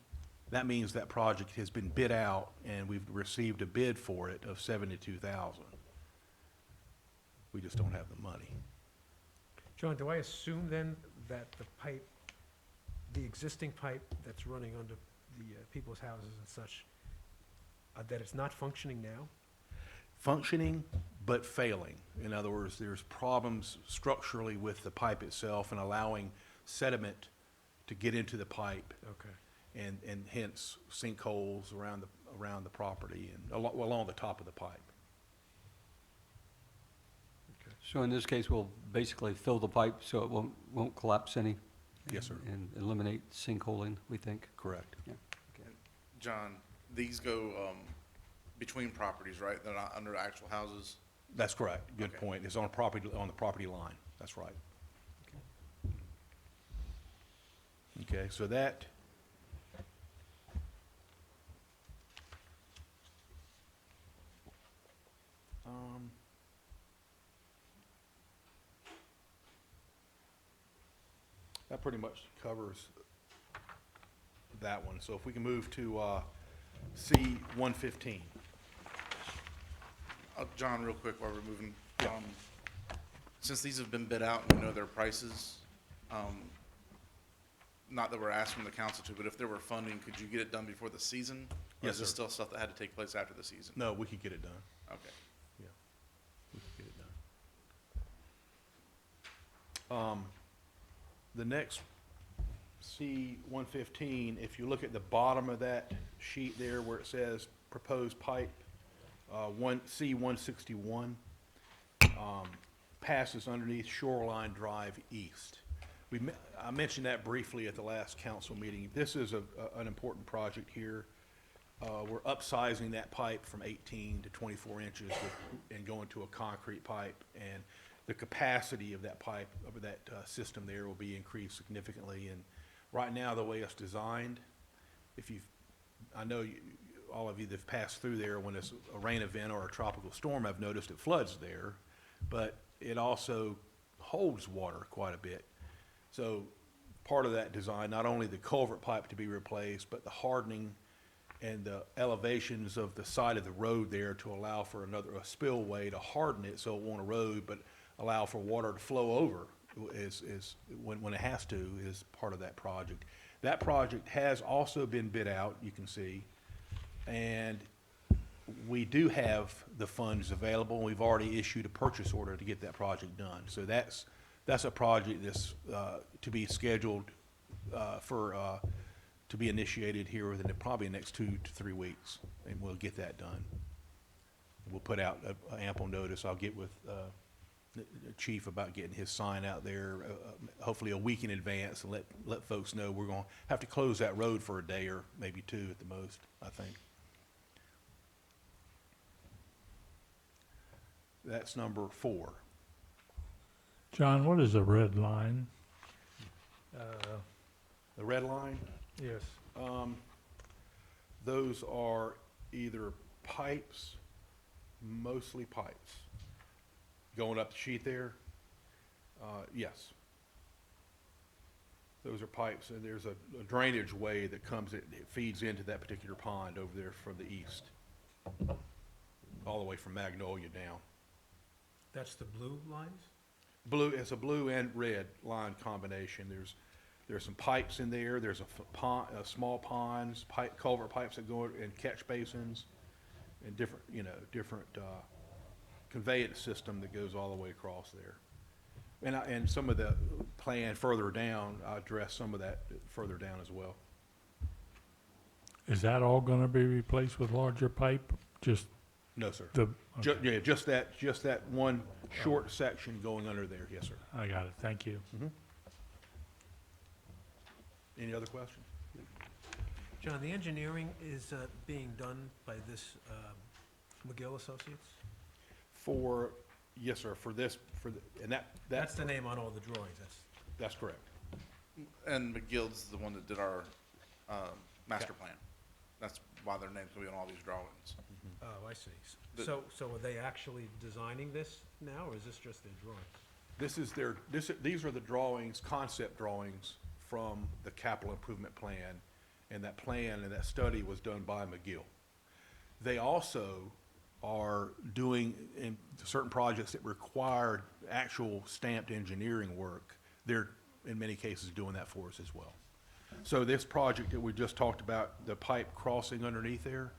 that means that project has been bid out, and we've received a bid for it of 72,000. We just don't have the money. John, do I assume then that the pipe, the existing pipe that's running under the people's houses and such, that it's not functioning now? Functioning, but failing. In other words, there's problems structurally with the pipe itself and allowing sediment to get into the pipe, Okay. and hence sinkholes around the property and along the top of the pipe. So in this case, we'll basically fill the pipe so it won't collapse any? Yes, sir. And eliminate sinkholing, we think? Correct. John, these go between properties, right? They're not under actual houses? That's correct. Good Okay. point. It's on the property line. That's right. Okay, so that, that pretty much covers that one. So if we can move to C 115. John, real quick while we're moving, since these have been bid out and we know their prices, not that we're asking the council to, but if there were funding, could you get it done before the season? Or Yes, is this sir. still stuff that had to take place after the season? No, we could get it done. Okay. We could get it done. The next C 115, if you look at the bottom of that sheet there where it says proposed pipe, C 161, passes underneath Shoreline Drive East. I mentioned that briefly at the last council meeting. This is an important project here. We're upsizing that pipe from 18 to 24 inches and going to a concrete pipe. And the capacity of that pipe, of that system there will be increased significantly. And right now, the way it's designed, I know all of you that have passed through there when it's a rain event or a tropical storm, I've noticed it floods there, but it also holds water quite a bit. So part of that design, not only the culvert pipe to be replaced, but the hardening and the elevations of the side of the road there to allow for a spillway to harden it so it won't erode, but allow for water to flow over is when it has to, is part of that project. That project has also been bid out, you can see, and we do have the funds available. We've already issued a purchase order to get that project done. So that's a project that's to be scheduled to be initiated here within probably the next 2 to 3 weeks, and we'll get that done. We'll put out ample notice. I'll get with the chief about getting his sign out there, hopefully a week in advance, and let folks know we're going to have to close that road for a day or maybe 2 at the most, I think. That's number 4. John, what is a red line? The red line, Yes. those are either pipes, mostly pipes. Going up the sheet there, yes. Those are pipes, and there's a drainage way that it feeds into that particular pond over there from the east, all the way from Magnolia down. That's the blue lines? Blue, it's a blue and red line combination. There's some pipes in there, there's small ponds, culvert pipes that go in catch basins, and different, conveyance system that goes all the way across there. And some of the plan further down, I address some of that further down as well. Is that all gonna be replaced with larger pipe? Just No, sir. the, Yeah, just that one short section going under there, yes, sir. I got it, thank you. Any other questions? John, the engineering is being done by this McGill Associates? Yes, sir, and That's the name on all the drawings, that's correct. And McGill's the one that did our, master plan. That's why their name's gonna be on all these drawings. oh, I see. The- So are they actually designing this now, or is this just their drawings? These are the drawings, concept drawings from the capital improvement plan, and that plan and that study was done by McGill. They also are doing, in certain projects that require actual stamped engineering work, they're, in many cases, doing that for us as well. So this project that we just talked about, the pipe crossing underneath there,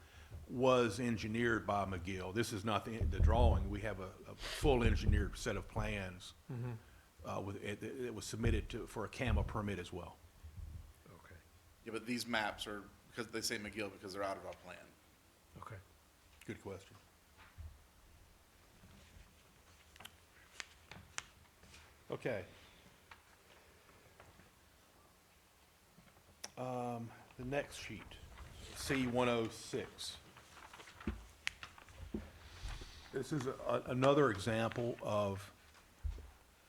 was engineered by McGill. This is not the drawing. We have a full engineered set of plans. It was submitted for a CAMA permit as well. Okay, Yeah, but these maps are, because they say McGill because they're out of our plan. okay. Good question. Okay. The next sheet, C-106. This is another example of,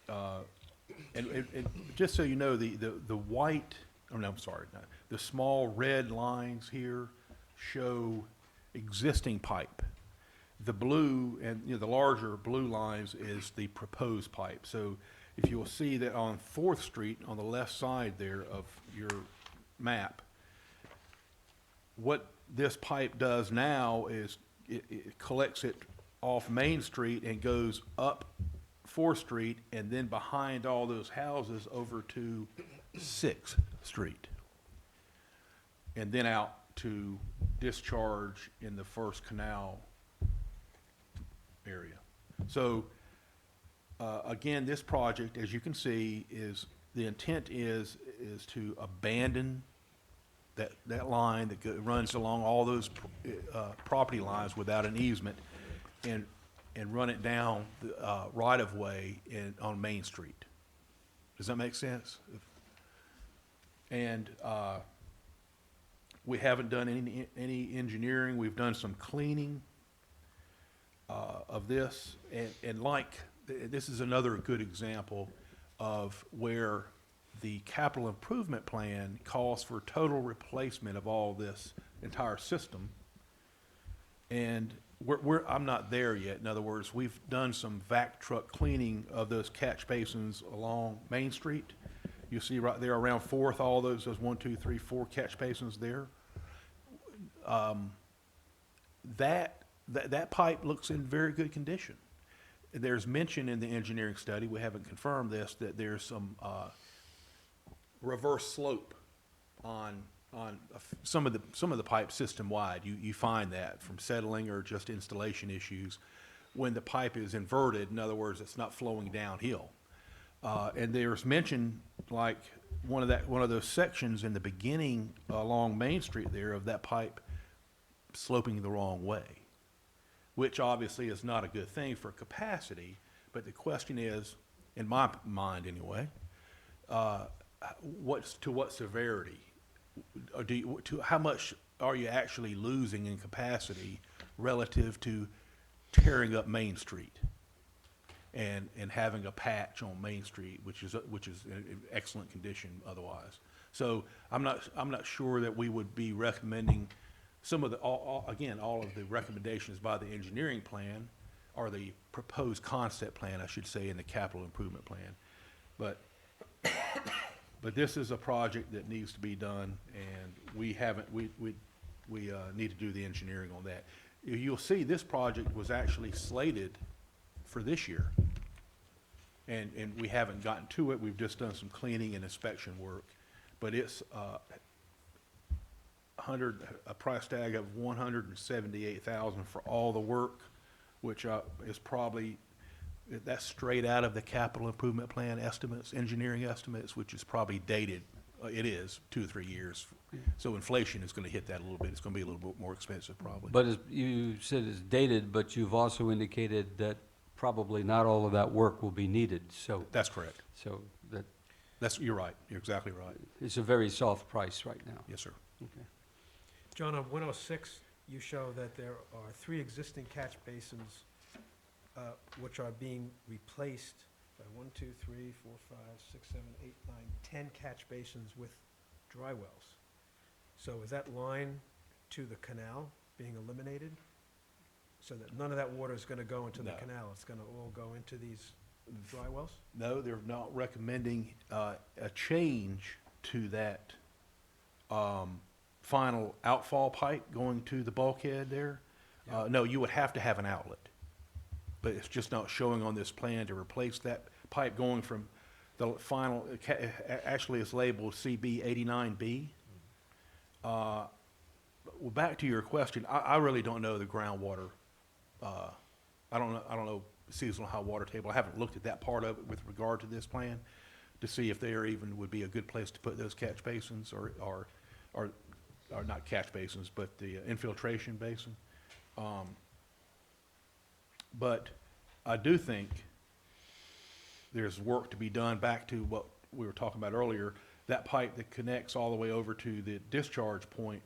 and just so you know, the white, oh no, I'm sorry, no, the small red lines here show existing pipe. The blue and, the larger blue lines is the proposed pipe. So if you'll see that on 4th Street, on the left side there of your map, what this pipe does now is it collects it off Main Street and goes up 4th Street and then behind all those houses over to 6th Street. And then out to discharge in the First Canal area. So, again, this project, as you can see, the intent is to abandon that line that runs along all those property lines without an easement and run it down the right-of-way on Main Street. Does that make sense? And we haven't done any engineering. We've done some cleaning of this, and this is another good example of where the capital improvement plan calls for total replacement of all this entire system. And I'm not there yet. In other words, we've done some vac truck cleaning of those catch basins along Main Street. You see right there around 4th, all those 1, 2, 3, 4 catch basins there. That pipe looks in very good condition. There's mention in the engineering study, we haven't confirmed this, that there's some reverse slope on some of the pipe system-wide. You find that from settling or just installation issues when the pipe is inverted. In other words, it's not flowing downhill. And there's mention, like one of those sections in the beginning along Main Street there, of that pipe sloping the wrong way, which obviously is not a good thing for capacity. But the question is, in my mind anyway, to what severity? How much are you actually losing in capacity relative to tearing up Main Street and having a patch on Main Street, which is in excellent condition otherwise? So I'm not sure that we would be recommending some of all of the recommendations by the engineering plan, or the proposed concept plan, I should say, in the capital improvement plan. But this is a project that needs to be done, and we need to do the engineering on that. You'll see this project was actually slated for this year. And we haven't gotten to it. We've just done some cleaning and inspection work. But it's, a price tag of $178,000 for all the work, which is probably, that's straight out of the capital improvement plan estimates, engineering estimates, which is probably dated, it is 2 or 3 years. So inflation is gonna hit that a little bit. It's gonna be a little bit more expensive probably. But as you said it's dated, but you've also indicated that probably not all of that work will be needed, so, That's correct. so that, You're right. You're exactly right. it's a very soft price right now. Yes, sir. Okay. John, on 106, you show that there are 3 existing catch basins, which are being replaced by 1, 2, 3, 4, 5, 6, 7, 8, 9, 10 catch basins with dry wells. So is that line to the canal being eliminated? So that none of that water is gonna go into the No. canal, it's gonna all go into these dry wells? No, they're not recommending a change to that final outfall pipe going to the bulkhead there. No, you would have to have an outlet, but it's just not showing on this plan to replace that pipe going from the final, actually it's labeled CB 89B. Well, back to your question, I really don't know the groundwater. I don't know seasonal high water table. I haven't looked at that part of it with regard to this plan to see if there even would be a good place to put those catch basins or not catch basins, but the infiltration basin. But I do think there's work to be done back to what we were talking about earlier. That pipe that connects all the way over to the discharge point,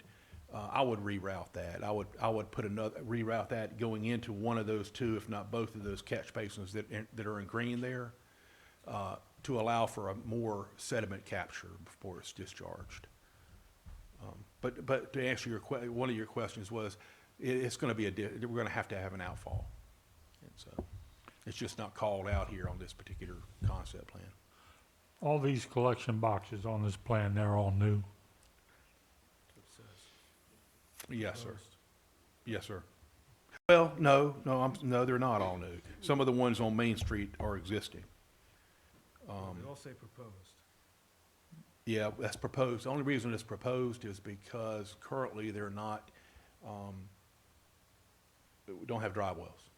I would reroute that. I would put reroute that going into one of those 2, if not both of those catch basins that are in green there, to allow for a more sediment capture before it's discharged. But to answer one of your questions was, it's going to be we're going to have an outfall, and so it's just not called out here on this particular concept plan. All these collection boxes on this plan, they're all new. Yes, sir. Yes, sir. Well, no, they're not all new. Some of the ones on Main Street are existing. They all say proposed. Yeah, that's proposed. The only reason it's proposed is because currently they're not, don't have dry wells.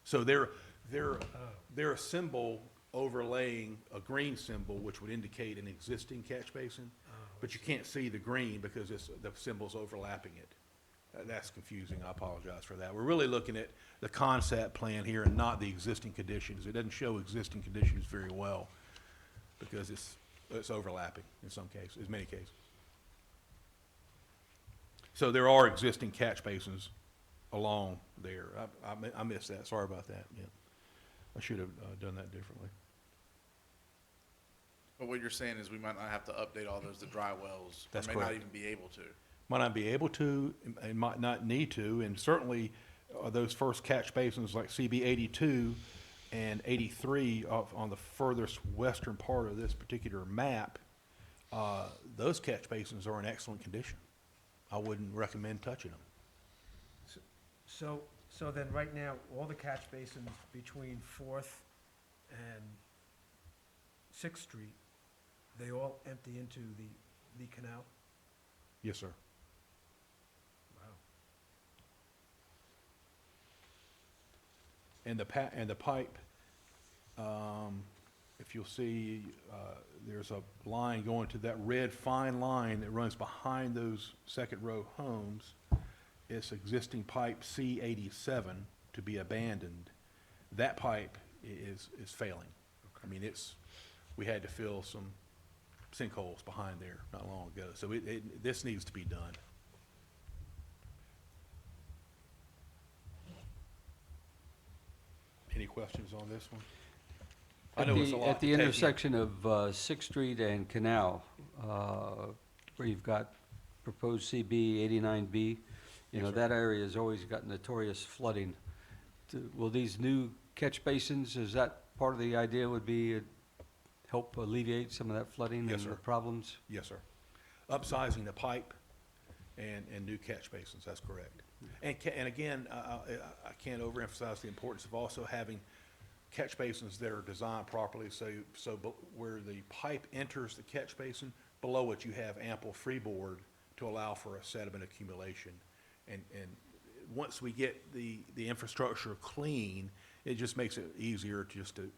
So they're a symbol overlaying a green symbol, which would indicate an existing catch basin, but you can't see the green because the symbol's overlapping it. That's confusing. I apologize for that. We're really looking at the concept plan here and not the existing conditions. It doesn't show existing conditions very well because it's overlapping in some cases, in many cases. So there are existing catch basins along there. I missed that. Sorry about that. Yeah. I should have done that differently. But what you're saying is we might not have to update all those to dry wells. That's or may not correct. even be able to. Might not be able to, and might not need to, and certainly those first catch basins like CB 82 and 83 on the furthest western part of this particular map, those catch basins are in excellent condition. I wouldn't recommend touching them. So then, right now, all the catch basins between 4th and 6th Street, they all empty into the canal? Yes, sir. Wow. And the pipe, if you'll see, there's a line going to that red fine line that runs behind those second row homes. It's existing pipe C87 to be abandoned. That pipe is failing. I mean, we had to fill some sinkholes behind there not long ago. So this needs to be done. Any questions on this one? I know it's a lot At the to take in. intersection of Sixth Street and Canal, where you've got proposed CB 89B, you know, Yes, sir. that area has always got notorious flooding. Will these new catch basins, is that part of the idea would be help alleviate some of that flooding Yes, and the sir. problems? Yes, sir. Upsizing the pipe and new catch basins, that's correct. And again, I can't overemphasize the importance of also having catch basins that are designed properly, where the pipe enters the catch basin, below it you have ample freeboard to allow for a sediment accumulation. And once we get the infrastructure clean, it just makes it easier to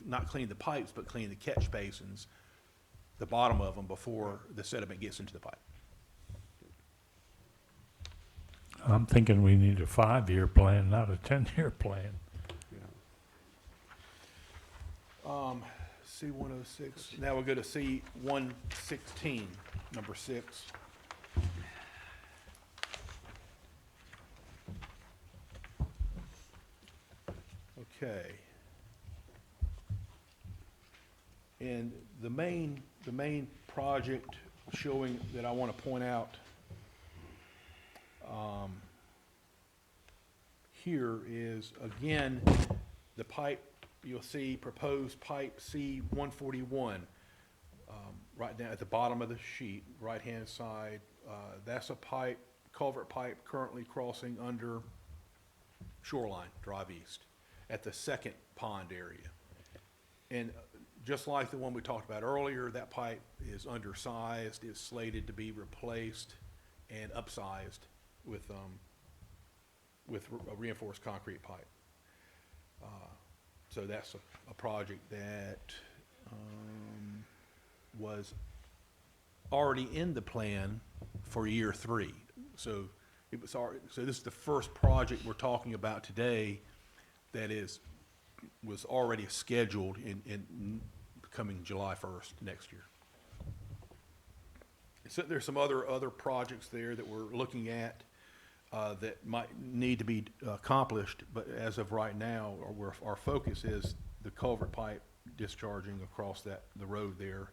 not clean the pipes, but clean the catch basins, the bottom of them, before the sediment gets into the pipe. I'm thinking we need a 5-year plan, not a 10-year plan. C-106, now we'll go to C-116, number 6. Okay. And the main project showing that I want to point out here is, again, the pipe, you'll see proposed pipe C-141, right down at the bottom of the sheet, right-hand side. That's a pipe, culvert pipe currently crossing under Shoreline Drive East at the second pond area. And just like the one we talked about earlier, that pipe is undersized, is slated to be replaced and upsized with a reinforced concrete pipe. So that's a project that was already in the plan for year 3. So it was already, so this is the first project we're talking about today that was already scheduled in coming July 1st next year. So there's some other projects there that we're looking at that might need to be accomplished, but as of right now, our focus is the culvert pipe discharging across the road there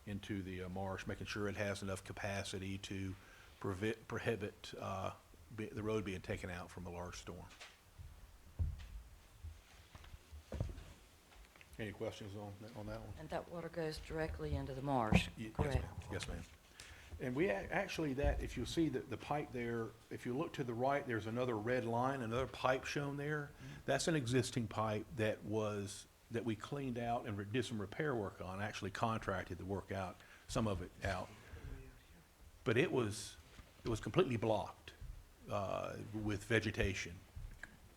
into the marsh, making sure it has enough capacity to prohibit the road being taken out from a large storm. Any questions on that one? And that water goes directly into the marsh, Yes, correct? ma'am. Yes, ma'am. And we actually, if you see the pipe there, if you look to the right, there's another red line, another pipe shown there. That's an existing pipe that we cleaned out and did some repair work on, actually contracted to work out, some of it out. But it was completely blocked with vegetation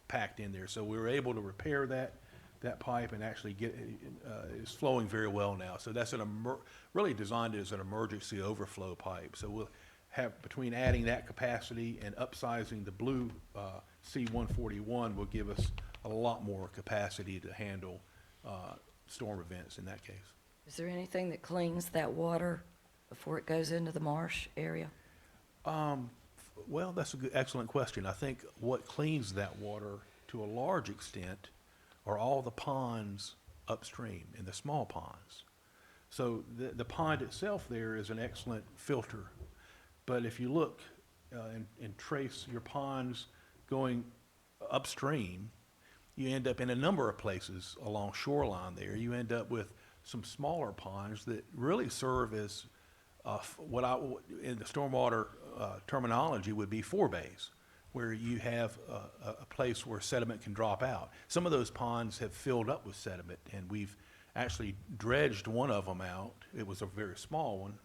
packed in there. So we were able to repair that pipe and actually it's flowing very well now. So that's really designed as an emergency overflow pipe. So we'll have, between adding that capacity and upsizing the blue C-141, will give us a lot more capacity to handle storm events in that case. Is there anything that cleans that water before it goes into the marsh area? Well, that's an excellent question. I think what cleans that water to a large extent are all the ponds upstream and the small ponds. So the pond itself there is an excellent filter. But if you look and trace your ponds going upstream, you end up in a number of places along shoreline there. You end up with some smaller ponds that really serve as what in the stormwater terminology would be forebays, where you have a place where sediment can drop out. Some of those ponds have filled up with sediment, and we've actually dredged one of them out. It was a very small one,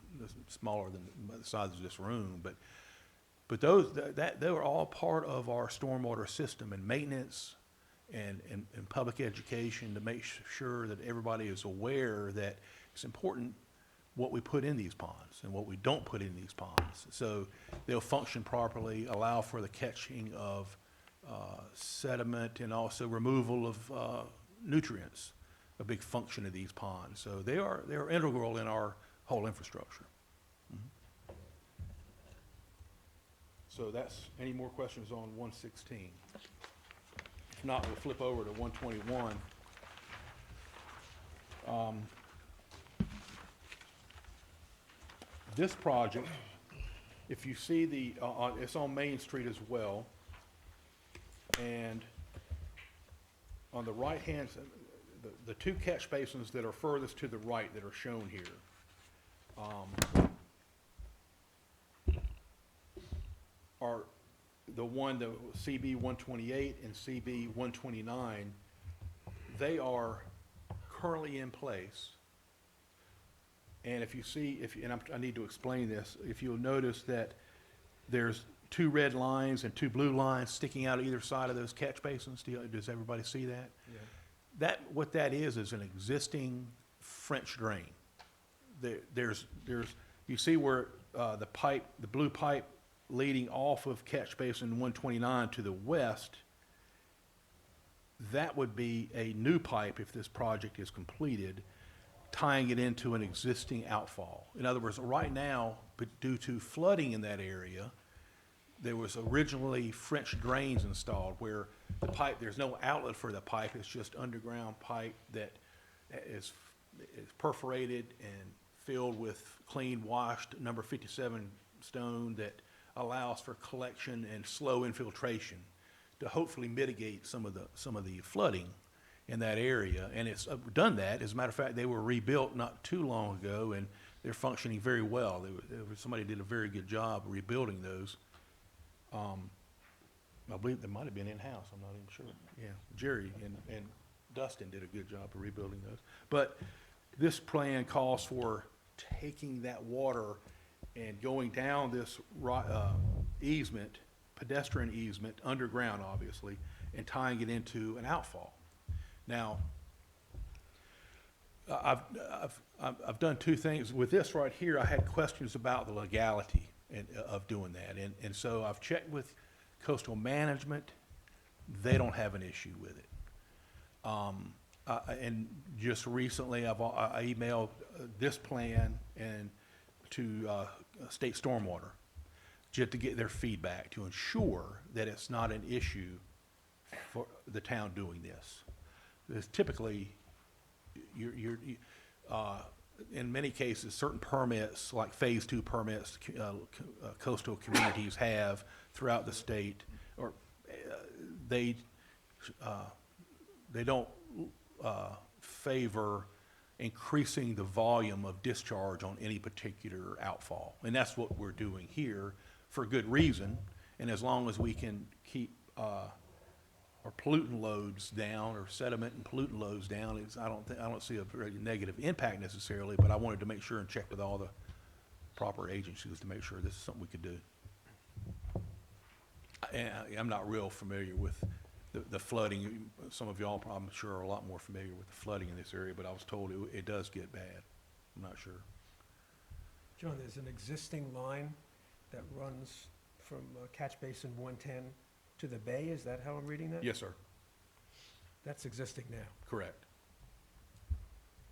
smaller than the size of this room, but they were all part of our stormwater system and maintenance and public education to make sure that everybody is aware that it's important what we put in these ponds and what we don't put in these ponds. So they'll function properly, allow for the catching of sediment and also removal of nutrients, a big function of these ponds. So they are integral in our whole infrastructure. Mm-hmm. So that's, any more questions on 116? If not, we'll flip over to 121. This project, if you see it's on Main Street as well, and on the right-hand, the two catch basins that are furthest to the right that are shown here are the CB 128 and CB 129. they are currently in place. And if you see, I need to explain this, if you'll notice that there's 2 red lines and 2 blue lines sticking out either side of those catch basins. Does everybody see that? Yeah. What that is an existing French drain. You see where the blue pipe leading off of catch basin 129 to the west, that would be a new pipe if this project is completed, tying it into an existing outfall. In other words, right now, but due to flooding in that area, there was originally French drains installed where the pipe, there's no outlet for the pipe, it's just underground pipe that is perforated and filled with clean, washed number 57 stone that allows for collection and slow infiltration to hopefully mitigate some of the flooding in that area. And it's done that. As a matter of fact, they were rebuilt not too long ago, and they're functioning very well. Somebody did a very good job rebuilding those. I believe they might have been in-house, I'm not even sure. Yeah, Jerry and Dustin did a good job of rebuilding those. But this plan calls for taking that water and going down this easement, pedestrian easement, underground obviously, and tying it into an outfall. Now, I've done 2 things. With this right here, I had questions about the legality of doing that. And so I've checked with coastal management. They don't have an issue with it. And just recently, I emailed this plan and to state stormwater just to get their feedback to ensure that it's not an issue for the town doing this. Because typically, in many cases, certain permits, like Phase 2 permits, coastal communities have throughout the state, or they don't favor increasing the volume of discharge on any particular outfall. And that's what we're doing here for good reason. And as long as we can keep our pollutant loads down, or sediment and pollutant loads down, I don't see a very negative impact necessarily, but I wanted to make sure and check with all the proper agencies to make sure this is something we could do. I'm not real familiar with the flooding. Some of y'all, I'm sure, are a lot more familiar with the flooding in this area, but I was told it does get bad. I'm not sure. John, there's an existing line that runs from catch basin 110 to the bay. Is that how I'm reading that? Yes, sir. That's existing now. Correct.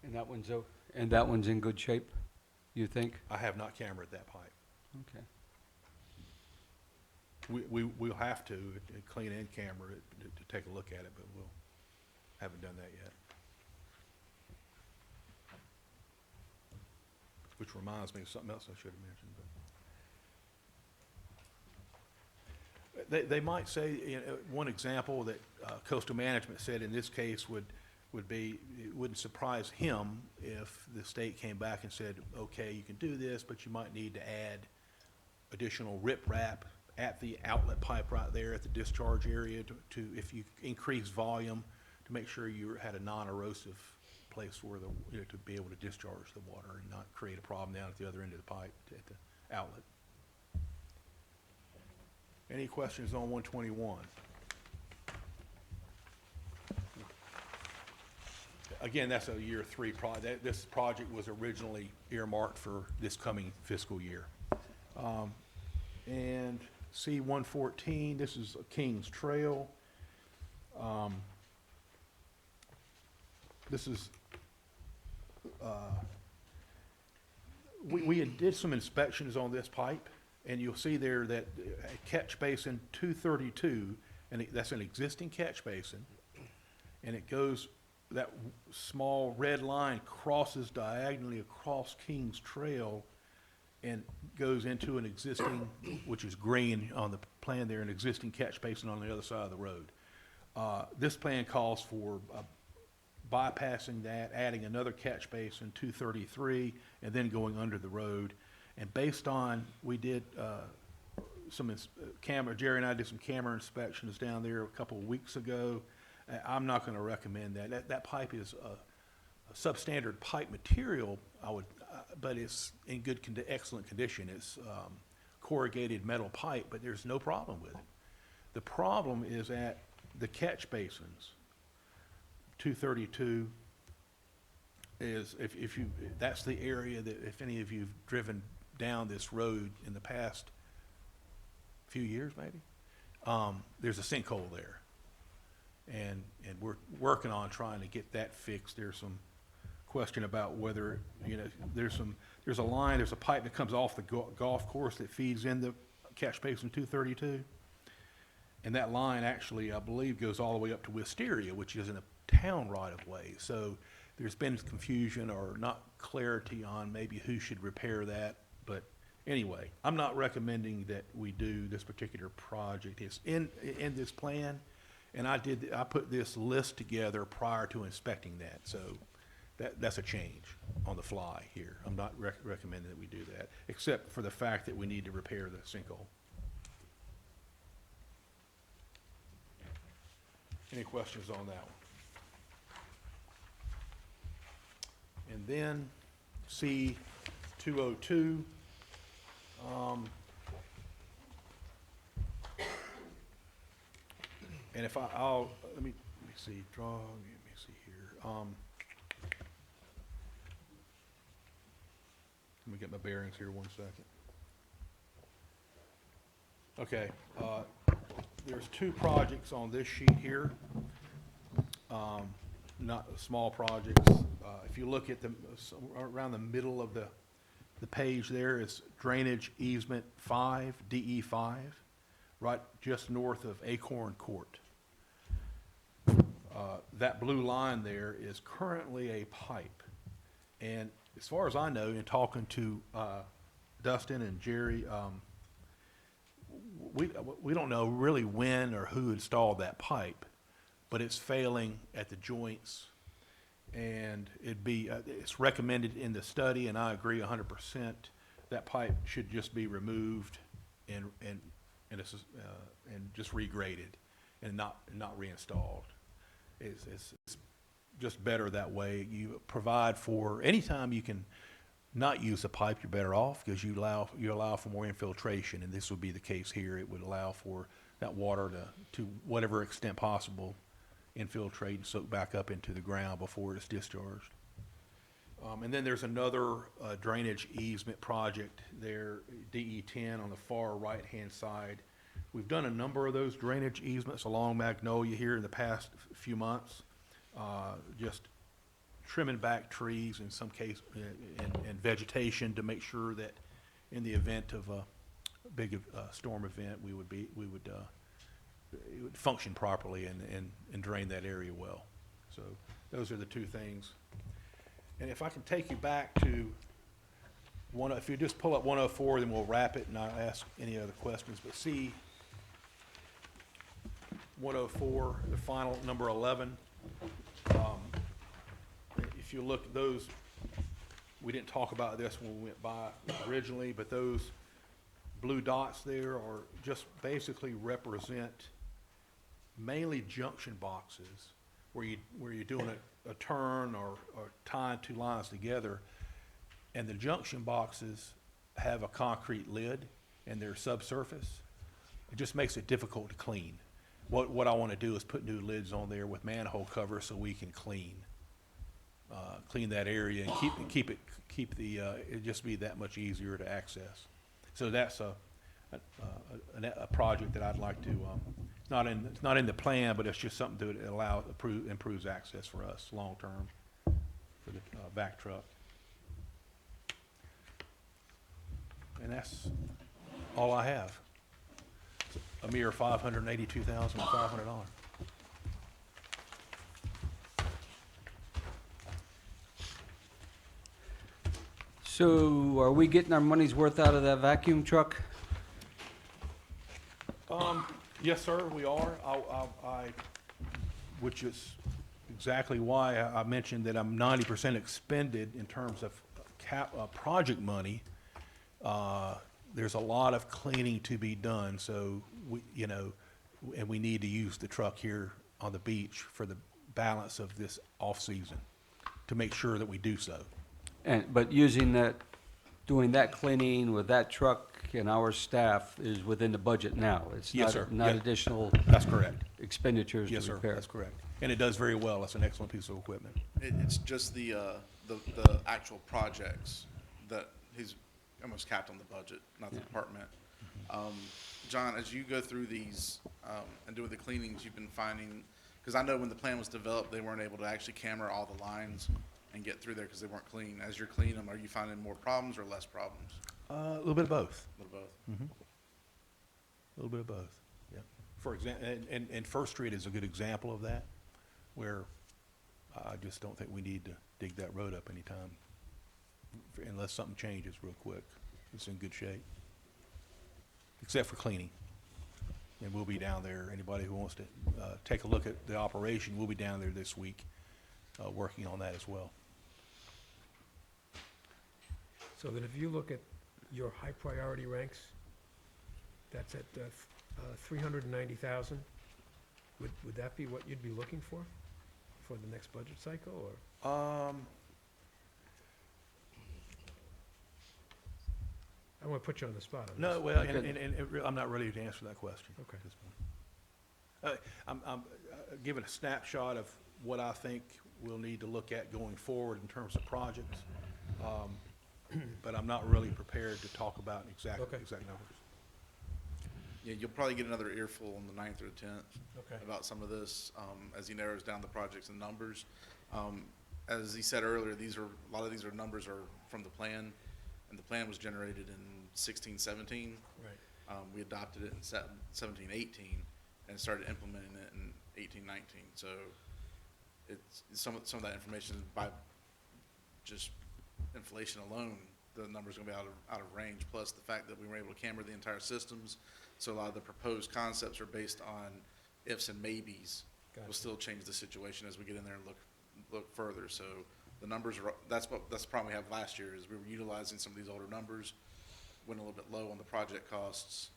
And that one's in good shape, you think? I have not cambered that pipe. Okay. We'll have to clean and camera it to take a look at it, but haven't done that yet. Which reminds me of something else I should have mentioned. But they might say, one example that coastal management said in this case would be, it wouldn't surprise him if the state came back and said, okay, you can do this, but you might need to add additional riprap at the outlet pipe right there at the discharge area to if you increase volume, to make sure you had a non-erosive place where to be able to discharge the water and not create a problem down at the other end of the pipe at the outlet. Any questions on 121? Again, that's a year 3 project. This project was originally earmarked for this coming fiscal year. And C-114, this is Kings Trail. This is, we did some inspections on this pipe, and you'll see there that catch basin 232, and that's an existing catch basin, and it goes, that small red line crosses diagonally across Kings Trail and goes into an existing, which is green on the plan there, an existing catch basin on the other side of the road. This plan calls for bypassing that, adding another catch basin, 233, and then going under the road. And based on, we did some Jerry and I did some camera inspections down there a couple of weeks ago, I'm not gonna recommend that. That pipe is a substandard pipe material, but it's in excellent condition. It's corrugated metal pipe, but there's no problem with it. The problem is at the catch basins. 232 is, if you, that's the area that, if any of you've driven down this road in the past few years maybe, there's a sinkhole there. And we're working on trying to get that fixed. There's some question about whether, there's a line, there's a pipe that comes off the golf course that feeds in the catch basin 232. And that line actually, I believe, goes all the way up to Wisteria, which is in a town right of way. So there's been confusion or not clarity on maybe who should repair that. But anyway, I'm not recommending that we do this particular project. It's in this plan. And I put this list together prior to inspecting that. So that's a change on the fly here. I'm not recommending that we do that, except for the fact that we need to repair the sinkhole. Any questions on that one? And then C202. And if let me see, let me see here. Let me get my bearings here 1 second. Okay, there's 2 projects on this sheet here, not small projects. If you look at around the middle of the page there is Drainage Easement 5, DE5, right just north of Acorn Court. That blue line there is currently a pipe. And as far as I know, in talking to Dustin and Jerry, we don't know really when or who installed that pipe, but it's failing at the joints. And it's recommended in the study, and I agree 100%, that pipe should just be removed and just regraded and not reinstalled. It's just better that way. You provide for, anytime you can not use the pipe, you're better off, because you allow for more infiltration, and this would be the case here. It would allow for that water to whatever extent possible infiltrate and soak back up into the ground before it's discharged. And then there's another drainage easement project there, DE10 on the far right-hand side. We've done a number of those drainage easements along Magnolia here in the past few months, just trimming back trees in some case and vegetation to make sure that in the event of a big storm event, it would function properly and drain that area well. So those are the 2 things. And if I can take you back to if you just pull up 104, then we'll wrap it and I'll ask any other questions. But see 104, the final number 11. If you look at those, we didn't talk about this when we went by originally, but those blue dots there are just basically represent mainly junction boxes where you're doing a turn or tying 2 lines together, and the junction boxes have a concrete lid and they're subsurface. It just makes it difficult to clean. What I want to do is put new lids on there with manhole cover so we can clean that area and keep it just be that much easier to access. So that's a project that I'd like to, it's not in the plan, but it's just something to improves access for us long-term for the back truck. And that's all I have. A mere $582,500. So are we getting our money's worth out of that vacuum truck? Yes, sir, we are. Which is exactly why I mentioned that I'm 90% expended in terms of project money. There's a lot of cleaning to be done, so and we need to use the truck here on the beach for the balance of this off-season, to make sure that we do so. But doing that cleaning with that truck and our staff is within the budget now? It's Yes, sir. not Yeah. additional That's correct. expenditures Yes, to sir, repair? that's correct. And it does very well. It's an excellent piece of equipment. It's just the actual projects that he's almost capped on the budget, not the Yeah. department. John, as you go through these, and doing the cleanings, you've been finding, because I know when the plan was developed, they weren't able to actually camera all the lines and get through there because they weren't clean. As you're cleaning them, are you finding more problems or less problems? A little bit of both. A little both. A little bit of both, yeah. For example, and First Street is a good example of that, where I just don't think we need to dig that road up anytime, unless something changes real quick. It's in good shape, except for cleaning. And we'll be down there, anybody who wants to take a look at the operation, we'll be down there this week, working on that as well. So then if you look at your high priority ranks, that's at 390,000. Would that be what you'd be looking for the next budget cycle, or? I don't want to put you on the spot. I'm No, just- well, I'm not ready to answer that question. Okay. at this point. I'm giving a snapshot of what I think we'll need to look at going forward in terms of projects. But I'm not really prepared to talk about exact Okay. numbers. Yeah, you'll probably get another earful on the 9th or the 10th. Okay. About some of this, as he narrows down the projects and numbers. As he said earlier, a lot of these numbers are from the plan, and the plan was generated in 16-17. Right. We adopted it in 17-18 and started implementing it in 18-19. So it's, some of that information is by just inflation alone, the number's gonna be out of range, plus the fact that we were able to camera the entire systems. So a lot of the proposed concepts are based on ifs and maybes. We'll Gotcha. still change the situation as we get in there and look further. So the numbers are, that's the problem we had last year, is we were utilizing some of these older numbers, went a little bit low on the project costs.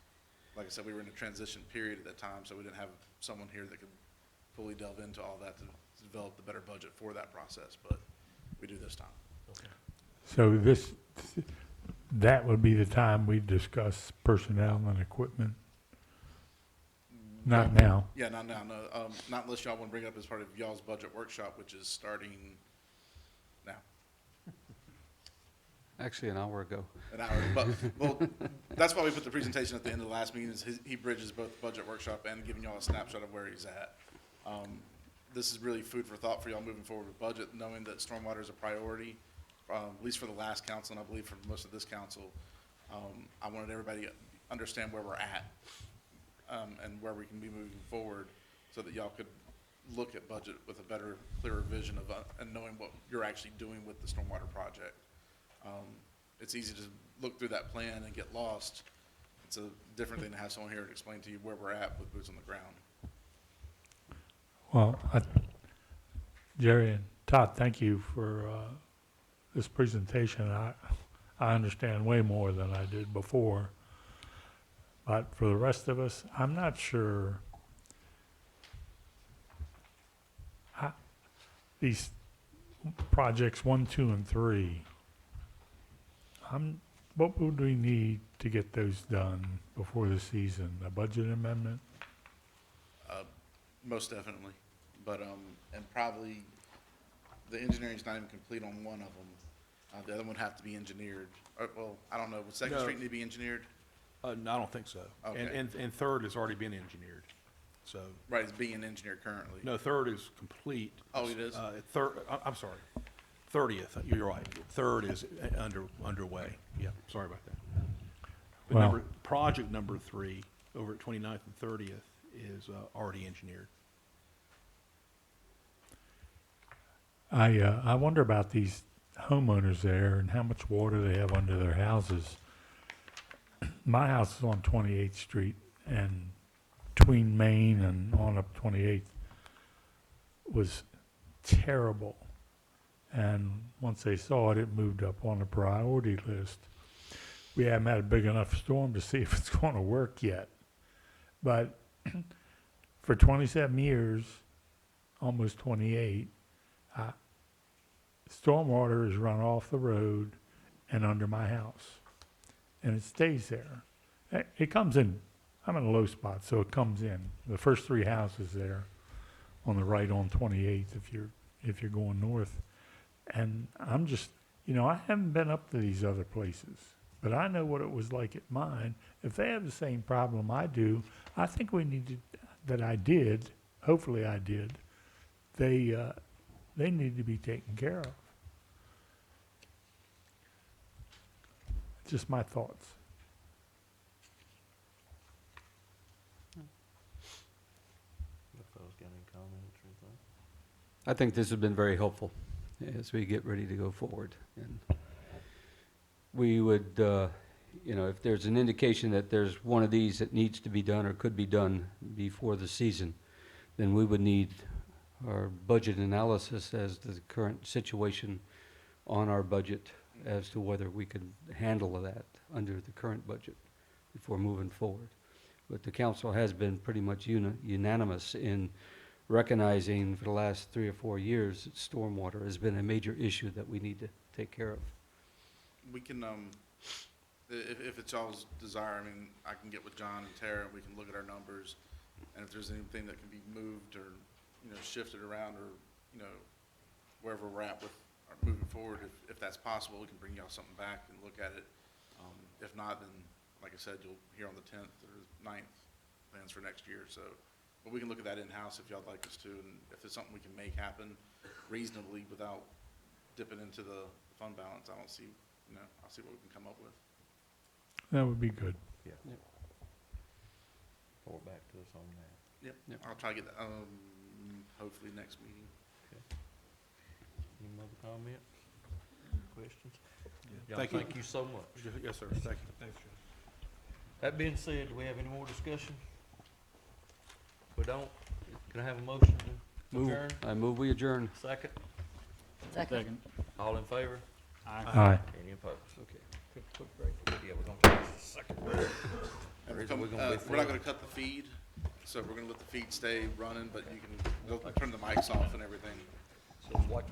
Like I said, we were in a transition period at that time, so we didn't have someone here that could fully delve into all that to develop the better budget for that process, but we do this time. Okay. So that would be the time we discuss personnel and equipment? Not now. Yeah, not now, no, not unless y'all want to bring it up as part of y'all's budget workshop, which is starting now, Actually, an hour ago. an hour. But, well, that's why we put the presentation at the end of the last meeting, is he bridges both budget workshop and giving y'all a snapshot of where he's at. This is really food for thought for y'all moving forward with budget, knowing that stormwater is a priority, at least for the last council, and I believe for most of this council. I wanted everybody to understand where we're at, and where we can be moving forward, so that y'all could look at budget with a better, clearer vision of, and knowing what you're actually doing with the stormwater project. It's easy to look through that plan and get lost. It's a different thing to have someone here to explain to you where we're at with boots on the ground. Well, Jerry and Todd, thank you for this presentation. I understand way more than I did before. But for the rest of us, I'm not sure. These projects 1, 2, and 3, what would we need to get those done before the season? A budget amendment? Most definitely, but, and probably, the engineering's not even complete on one of them. The other one would have to be engineered. Well, I don't know, would Second No. Street need to be engineered? No, I don't think so. Okay. And Third has already been engineered, so, Right, it's being engineered currently. no, Third is complete. Oh, it is? I'm sorry, 30th, you're right. Third is underway, yeah, sorry about that. But Well- project number 3, over at 29th and 30th, is already engineered. I wonder about these homeowners there and how much water they have under their houses. My house is on 28th Street, and between Main and on up 28th was terrible. And once they saw it, it moved up on the priority list. We haven't had a big enough storm to see if it's going to work yet. But for 27 years, almost 28, stormwater is run off the road and under my house, and it stays there. It comes in, I'm in a low spot, so it comes in. The first 3 houses there on the right on 28th if you're going north. And I'm just, I haven't been up to these other places, but I know what it was like at mine. If they have the same problem I do, I think we need to, hopefully I did, they need to be taken care of. Just my thoughts. If those got any comments or anything? I think this has been very helpful as we get ready to go forward. And we would, if there's an indication that there's one of these that needs to be done or could be done before the season, then we would need our budget analysis as to the current situation on our budget as to whether we could handle that under the current budget before moving forward. But the council has been pretty much unanimous in recognizing for the last 3 or 4 years that stormwater has been a major issue that we need to take care of. We can, if it's y'all's desire, I mean, I can get with John and Tara, and we can look at our numbers, and if there's anything that can be moved or, shifted around, or, wherever we're at with moving forward, if that's possible, we can bring y'all something back and look at it. If not, then, like I said, you'll hear on the 10th or 9th, plans for next year, so. But we can look at that in-house if y'all like us to, and if it's something we can make happen reasonably without dipping into the fund balance, I don't see, I'll see what we can come up with. That would be good. Yeah. Report back to us on that. Yep. Yep. I'll try to get that, hopefully next meeting. Any other comments, questions? Y'all, Thank you. thank you so much. Yes, sir. Thank you. Thanks, John. That being said, do we have any more discussion? If we don't, can I have a motion to adjourn? I move we adjourn. Second? Second. All in favor? Aye. Any opposed? Okay. Quick break. Yeah, we're gonna take a second. And Reason we're we're gonna be not full. gonna cut the feed, so we're gonna let the feed stay running, but they'll turn the mics off and everything. So watch.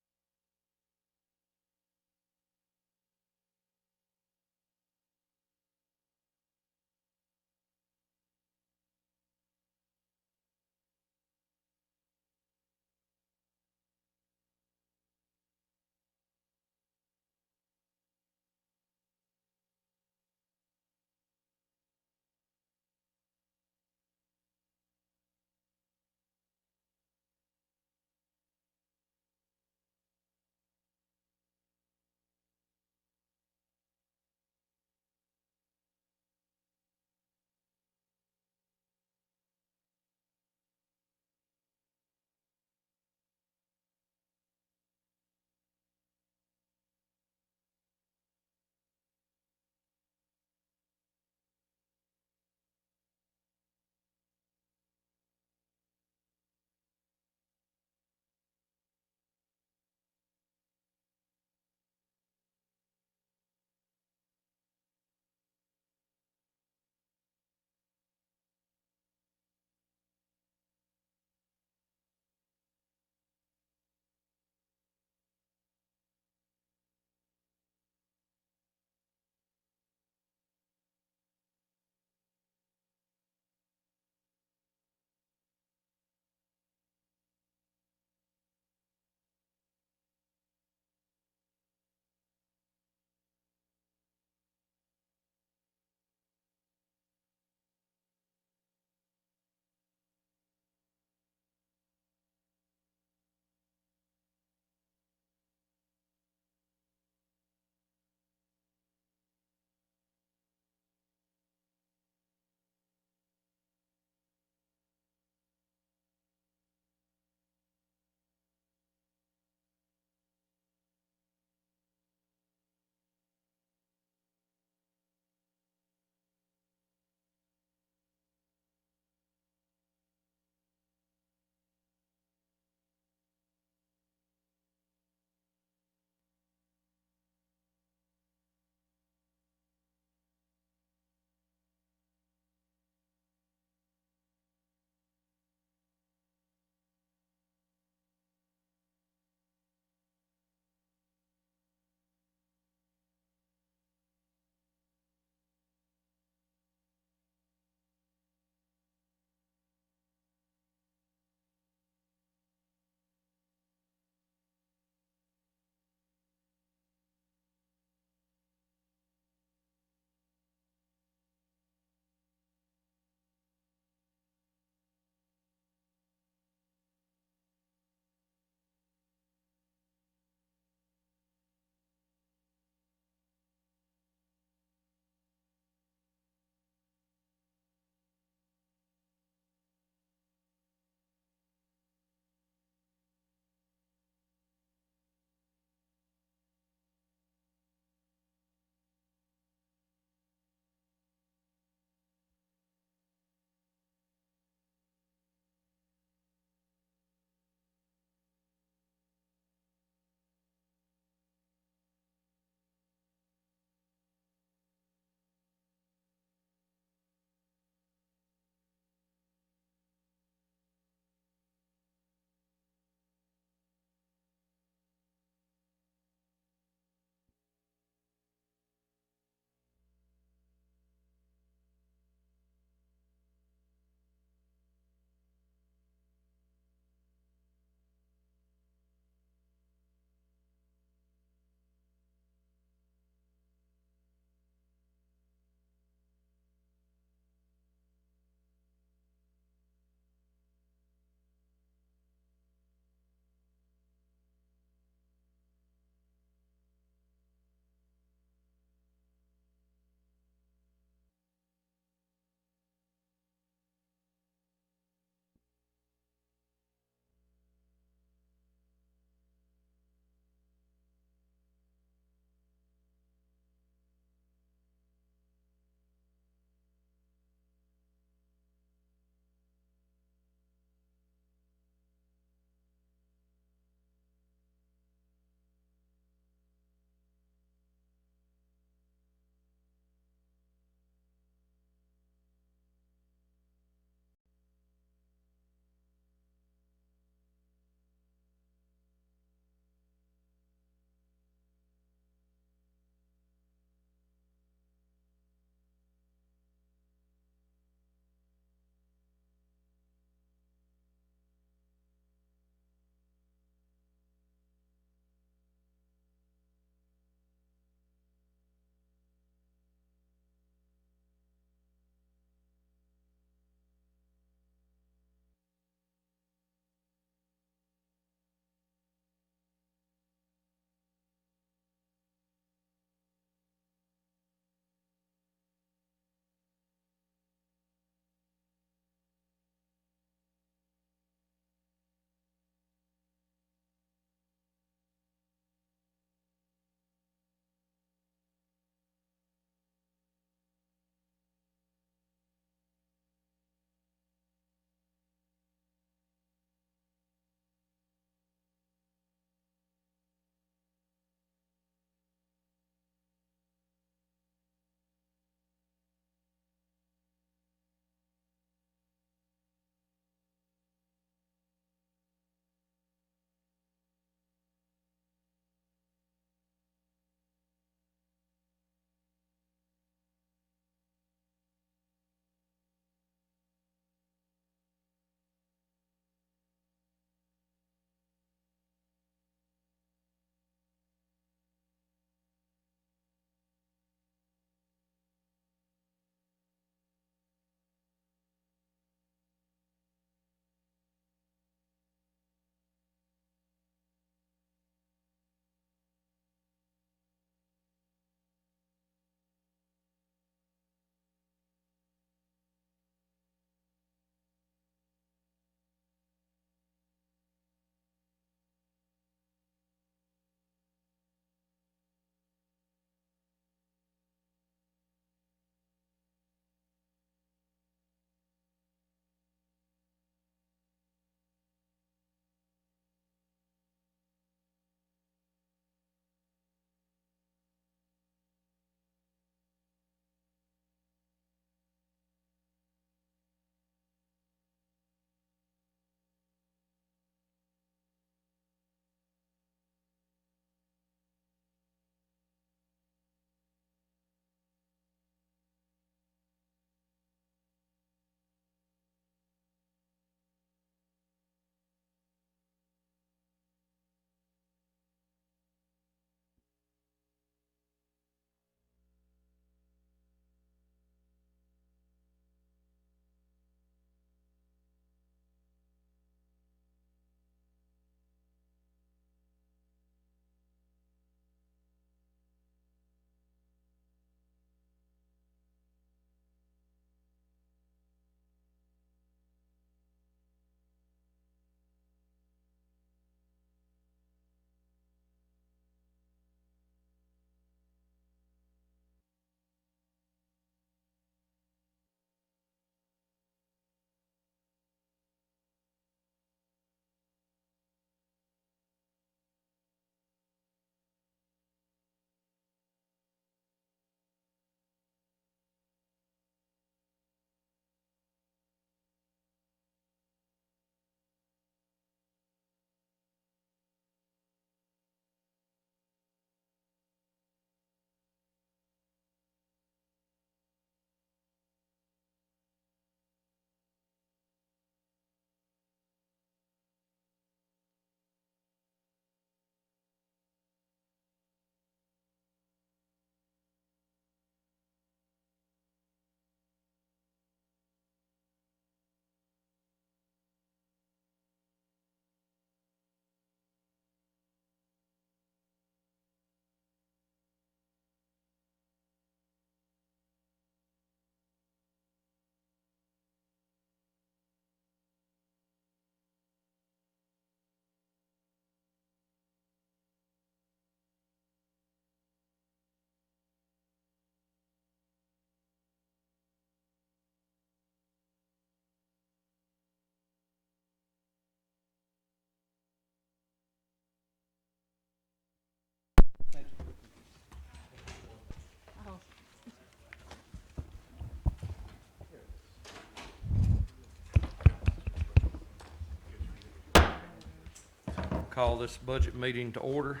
call this budget meeting to order.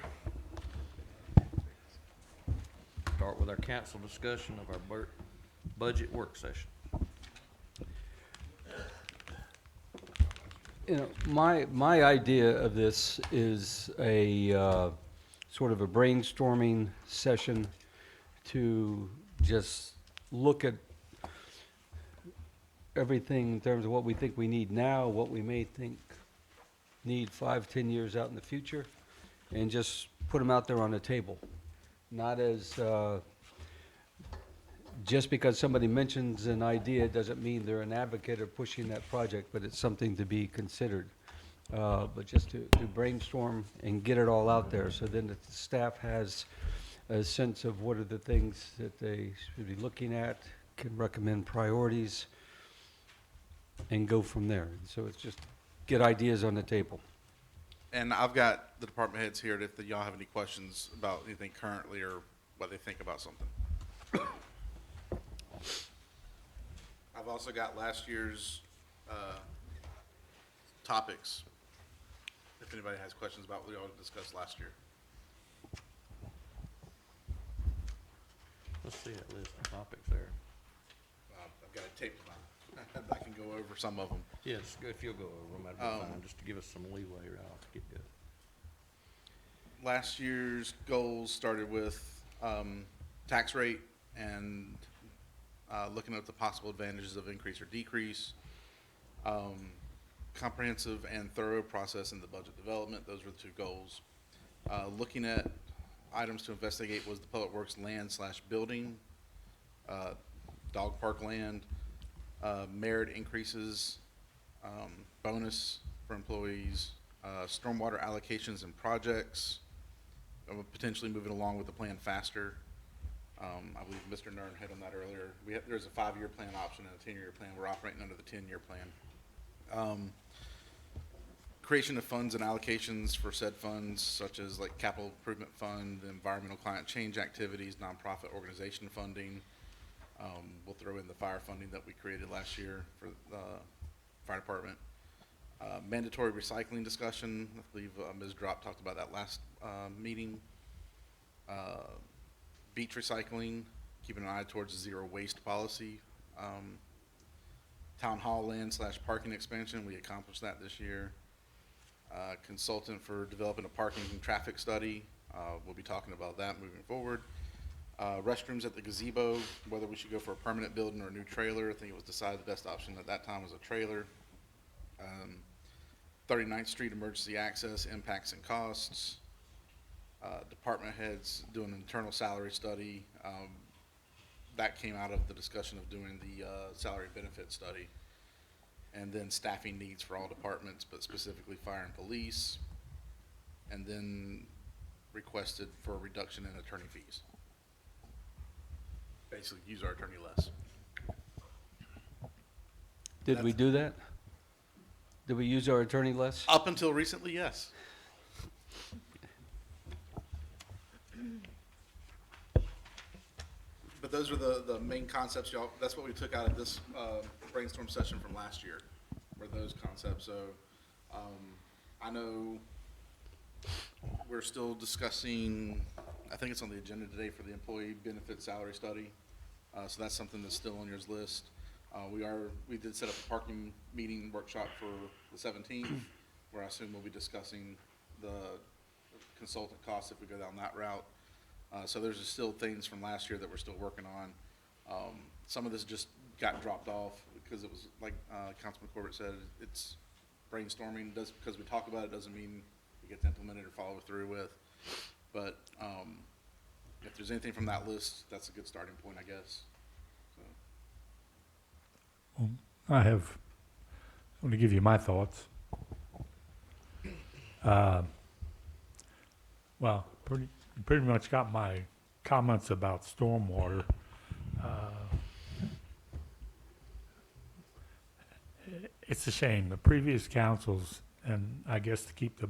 Start with our council discussion of our budget work session. You know, my idea of this is a sort of a brainstorming session to just look at everything in terms of what we think we need now, what we may think need 5, 10 years out in the future, and just put them out there on the table. Not as, just because somebody mentions an idea doesn't mean they're an advocate or pushing that project, but it's something to be considered. But just to brainstorm and get it all out there, so then the staff has a sense of what are the things that they should be looking at, can recommend priorities, and go from there. So it's just get ideas on the table. And I've got the department heads here if y'all have any questions about anything currently or what they think about something. I've also got last year's topics, if anybody has questions about what we all discussed last year. Let's see that list of topics there. I've got it taped. I can go over some of them. Yes, if you'll go over them, that'd be fine, just to give us some leeway right off the get-go. Last year's goals started with tax rate and looking at the possible advantages of increase or decrease. Comprehensive and thorough process in the budget development, those were the 2 goals. Looking at items to investigate was the Public Works land/building, dog park land, merit increases, bonus for employees, stormwater allocations and projects, potentially moving along with the plan faster. I believe Mr. Nern hit on that earlier. There's a 5-year plan option and a 10-year plan. We're operating under the 10-year plan. Creation of funds and allocations for said funds, such as like capital improvement fund, environmental climate change activities, nonprofit organization funding. We'll throw in the fire funding that we created last year for the fire department. Mandatory recycling discussion, I believe Ms. Drop talked about that last meeting. Beach recycling, keeping an eye towards zero waste policy. Town hall land/parking expansion, we accomplished that this year. Consultant for developing a parking and traffic study, we'll be talking about that moving forward. Restrooms at the gazebo, whether we should go for a permanent building or a new trailer. I think it was decided the best option at that time was a trailer. 39th Street emergency access, impacts and costs. Department heads doing an internal salary study. That came out of the discussion of doing the salary benefit study. And then staffing needs for all departments, but specifically fire and police. And then requested for a reduction in attorney fees. Basically, use our attorney less. Did we do that? Did we use our attorney less? Up until recently, yes. But those are the main concepts, y'all. That's what we took out of this brainstorm session from last year, were those concepts. So I know we're still discussing, I think it's on the agenda today for the employee benefit salary study. So that's something that's still on your list. We did set up a parking meeting workshop for the 17th, where I assume we'll be discussing the consultant costs if we go down that route. So there's just still things from last year that we're still working on. Some of this just got dropped off because it was, like Councilman Corbett said, it's brainstorming. Because we talk about it doesn't mean it gets implemented or followed through with. But if there's anything from that list, that's a good starting point, I guess. So. I want to give you my thoughts. Well, pretty much got my comments about stormwater. It's a shame. The previous councils, and I guess to keep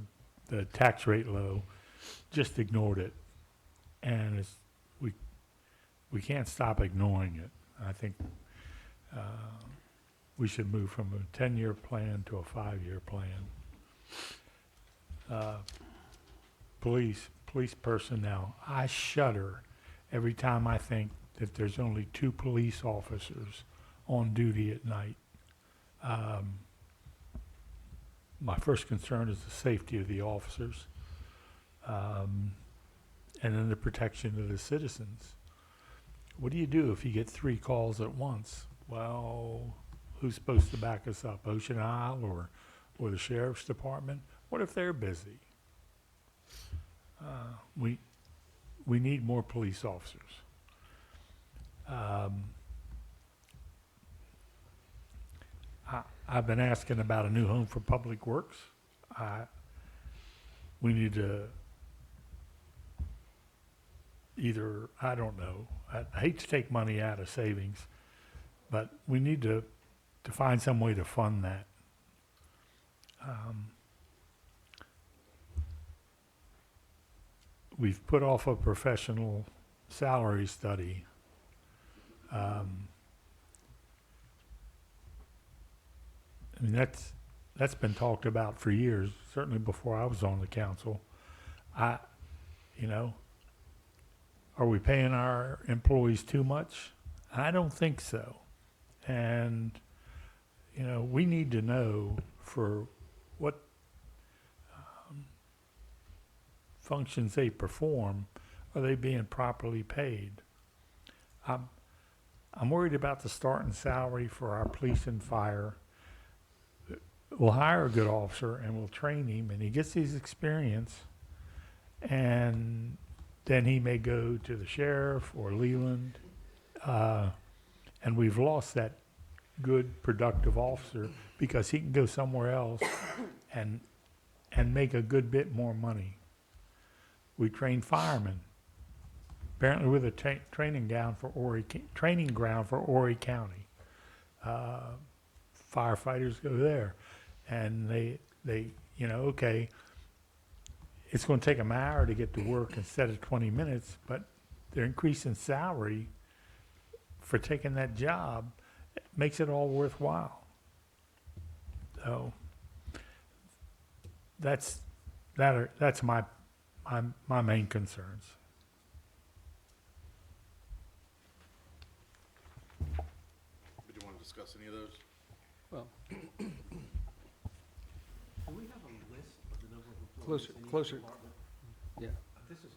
the tax rate low, just ignored it. And we can't stop ignoring it. I think we should move from a 10-year plan to a 5-year plan. police personnel. I shudder every time I think that there's only 2 police officers on duty at night. My first concern is the safety of the officers, and then the protection of the citizens. What do you do if you get 3 calls at once? Well, who's supposed to back us up? Ocean Isle or the sheriff's department? What if they're busy? We need more police officers. I've been asking about a new home for Public Works. We need to either, I don't know, I hate to take money out of savings, but we need to find some way to fund that. We've put off a professional salary study. I mean, that's been talked about for years, certainly before I was on the council. You know, are we paying our employees too much? I don't think so. And, you know, we need to know for what functions they perform, are they being properly paid? I'm worried about the starting salary for our police and fire. We'll hire a good officer and we'll train him and he gets his experience, and then he may go to the sheriff or Leland, and we've lost that good, productive officer because he can go somewhere else and make a good bit more money. We train firemen. Apparently we're the training ground for Horry County. Firefighters go there, and they you know, okay, it's going to take them an hour to get to work instead of 20 minutes, but they're increasing salary for taking that job. It makes it all worthwhile. So that's my main concerns. Did you want to discuss any of those? Well, Do we have a list of the number of employees in each closer. department? Yeah. This is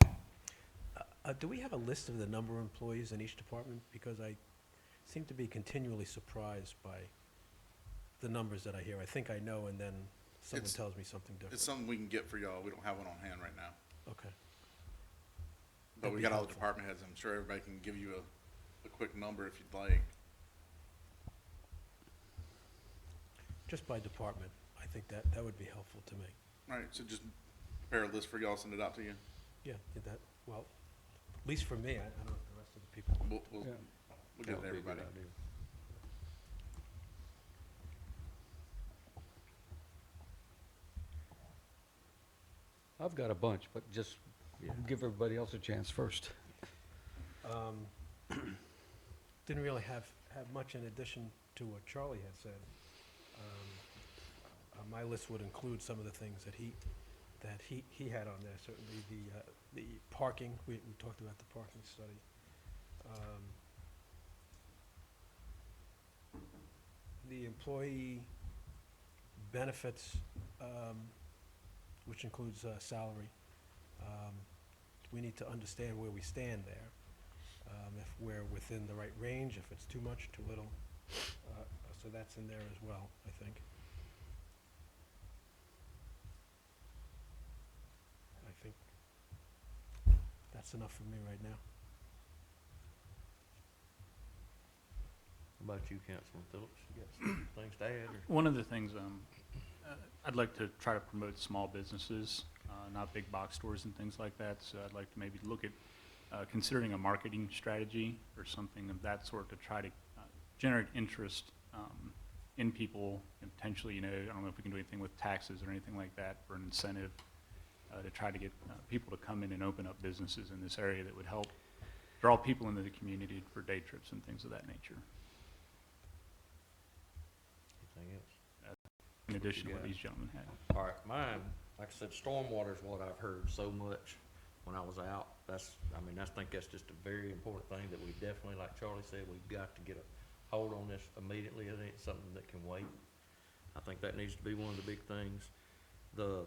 mine. Do we have a list of the number of employees in each department? Because I seem to be continually surprised by the numbers that I hear. I think I know, and then someone It's- tells me something different. It's something we can get for y'all. We don't have one on hand right now. Okay. But That'd we be got all the helpful. department heads. I'm sure everybody can give you a quick number if you'd like. Just by department, I think that would be helpful to me. All right, so just prepare a list for y'all, send it out to you. Yeah, did that, well, at least for me, I don't know if the rest of the people. We'll Yeah. get That it would to be a good everybody. idea. I've got a bunch, but just give everybody else a chance first. Didn't really have much in addition to what Charlie had said. My list would include some of the things that he had on there, certainly the parking, we talked about the parking study. The employee benefits, which includes salary. We need to understand where we stand there. If we're within the right range, if it's too much, too little. So that's in there as well, I think. I think that's enough for me right now. How about you, Councilman Phillips? You got some things to add, or? One of the things, I'd like to try to promote small businesses, not big box stores and things like that. So I'd like to maybe look at considering a marketing strategy or something of that sort to try to generate interest in people, and potentially, you know, I don't know if we can do anything with taxes or anything like that for an incentive to try to get people to come in and open up businesses in this area that would help draw people into the community for day trips and things of that nature. Anything else? in addition to what got? these gentlemen had. All right, mine, like I said, stormwater is what I've heard so much when I was out. I think that's just a very important thing that we definitely, like Charlie said, we've got to get a hold on this immediately. It ain't something that can wait. I think that needs to be one of the big things. The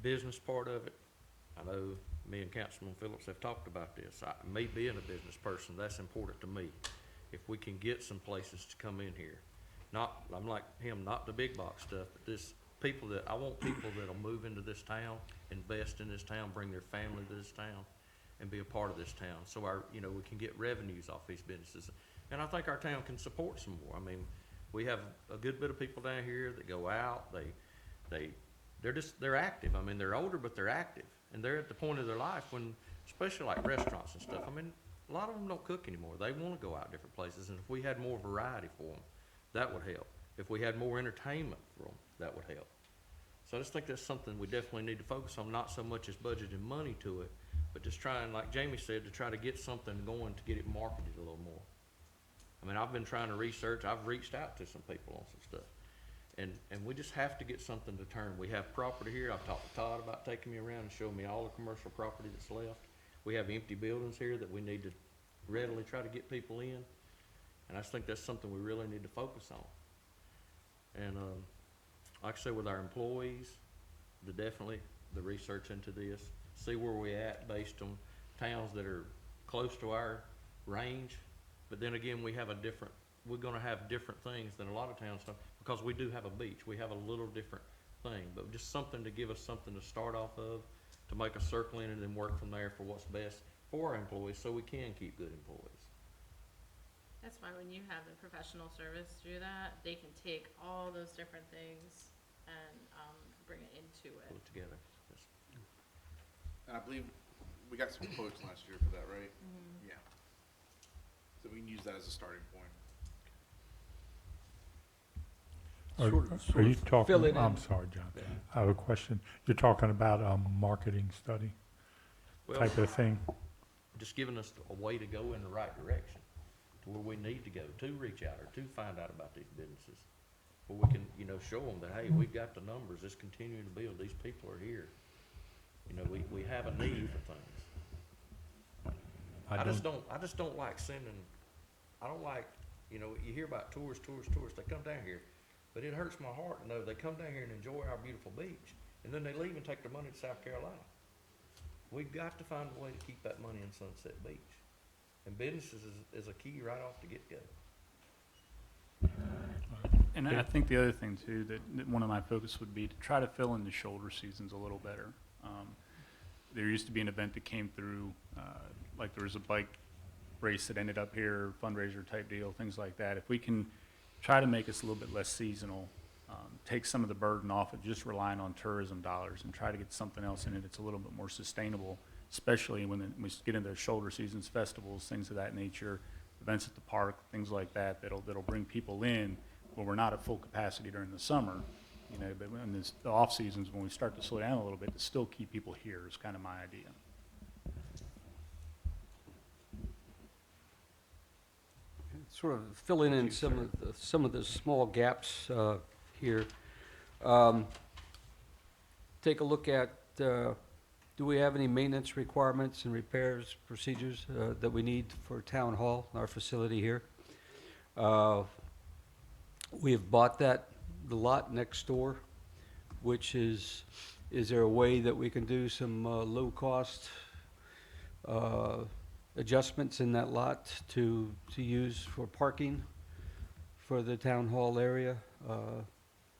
business part of it, I know me and Councilman Phillips have talked about this. Me being a business person, that's important to me. If we can get some places to come in here, I'm like him, not the big box stuff, but I want people that'll move into this town, invest in this town, bring their family to this town, and be a part of this town. So we can get revenues off these businesses. And I think our town can support some more. I mean, we have a good bit of people down here that go out, they're active. I mean, they're older, but they're active. And they're at the point of their life when, especially like restaurants and stuff, I mean, a lot of them don't cook anymore. They want to go out different places. And if we had more variety for them, that would help. If we had more entertainment for them, that would help. So I just think that's something we definitely need to focus on, not so much as budgeting money to it, but just trying, like Jamie said, to try to get something going to get it marketed a little more. I mean, I've been trying to research, I've reached out to some people on some stuff. And we just have to get something to turn. We have property here. I've talked to Todd about taking me around and showing me all the commercial property that's left. We have empty buildings here that we need to readily try to get people in. And I just think that's something we really need to focus on. And, like I said, with our employees, definitely the research into this, see where we're at based on towns that are close to our range. But then again, we're gonna have different things than a lot of towns have, because we do have a beach. We have a little different thing, but just something to give us something to start off of, to make a circle in it and work from there for what's best for our employees, so we can keep good employees. That's why when you have the professional service do that, they can take all those different things and bring it into it. Put it together. Yes. And I believe we got some quotes last year for that, right? Mhm. Yeah. So we can use that as a starting point. Are you fill talking, it in. I'm sorry, John. Yeah. I have a question. You're talking about a marketing study Well, type of thing? just giving us a way to go in the right direction, to where we need to go, to reach out or to find out about these businesses. Where we can, show them that, hey, we've got the numbers, it's continuing to build, these people are here. We have a need for things. I just don't like you hear about tourists, they come down here, but it hurts my heart to know they come down here and enjoy our beautiful beach, and then they leave and take their money to South Carolina. We've got to find a way to keep that money in Sunset Beach. And businesses is a key right off the get-go. And I think the other thing too, that one of my focus would be to try to fill in the shoulder seasons a little better. There used to be an event that came through, like there was a bike race that ended up here, fundraiser type deal, things like that. If we can try to make us a little bit less seasonal, take some of the burden off of just relying on tourism dollars and try to get something else in it that's a little bit more sustainable, especially when we get into shoulder seasons, festivals, things of that nature, events at the park, things like that, that'll bring people in when we're not at full capacity during the summer, but when the off seasons, when we start to slow down a little bit, to still keep people here is kind of my idea. Sort of filling in some of the small gaps here. Take a look at, do we have any maintenance requirements and repairs procedures that we need for Town Hall, our facility here? We have bought the lot next door, which is there a way that we can do some low-cost adjustments in that lot to use for parking for the Town Hall area?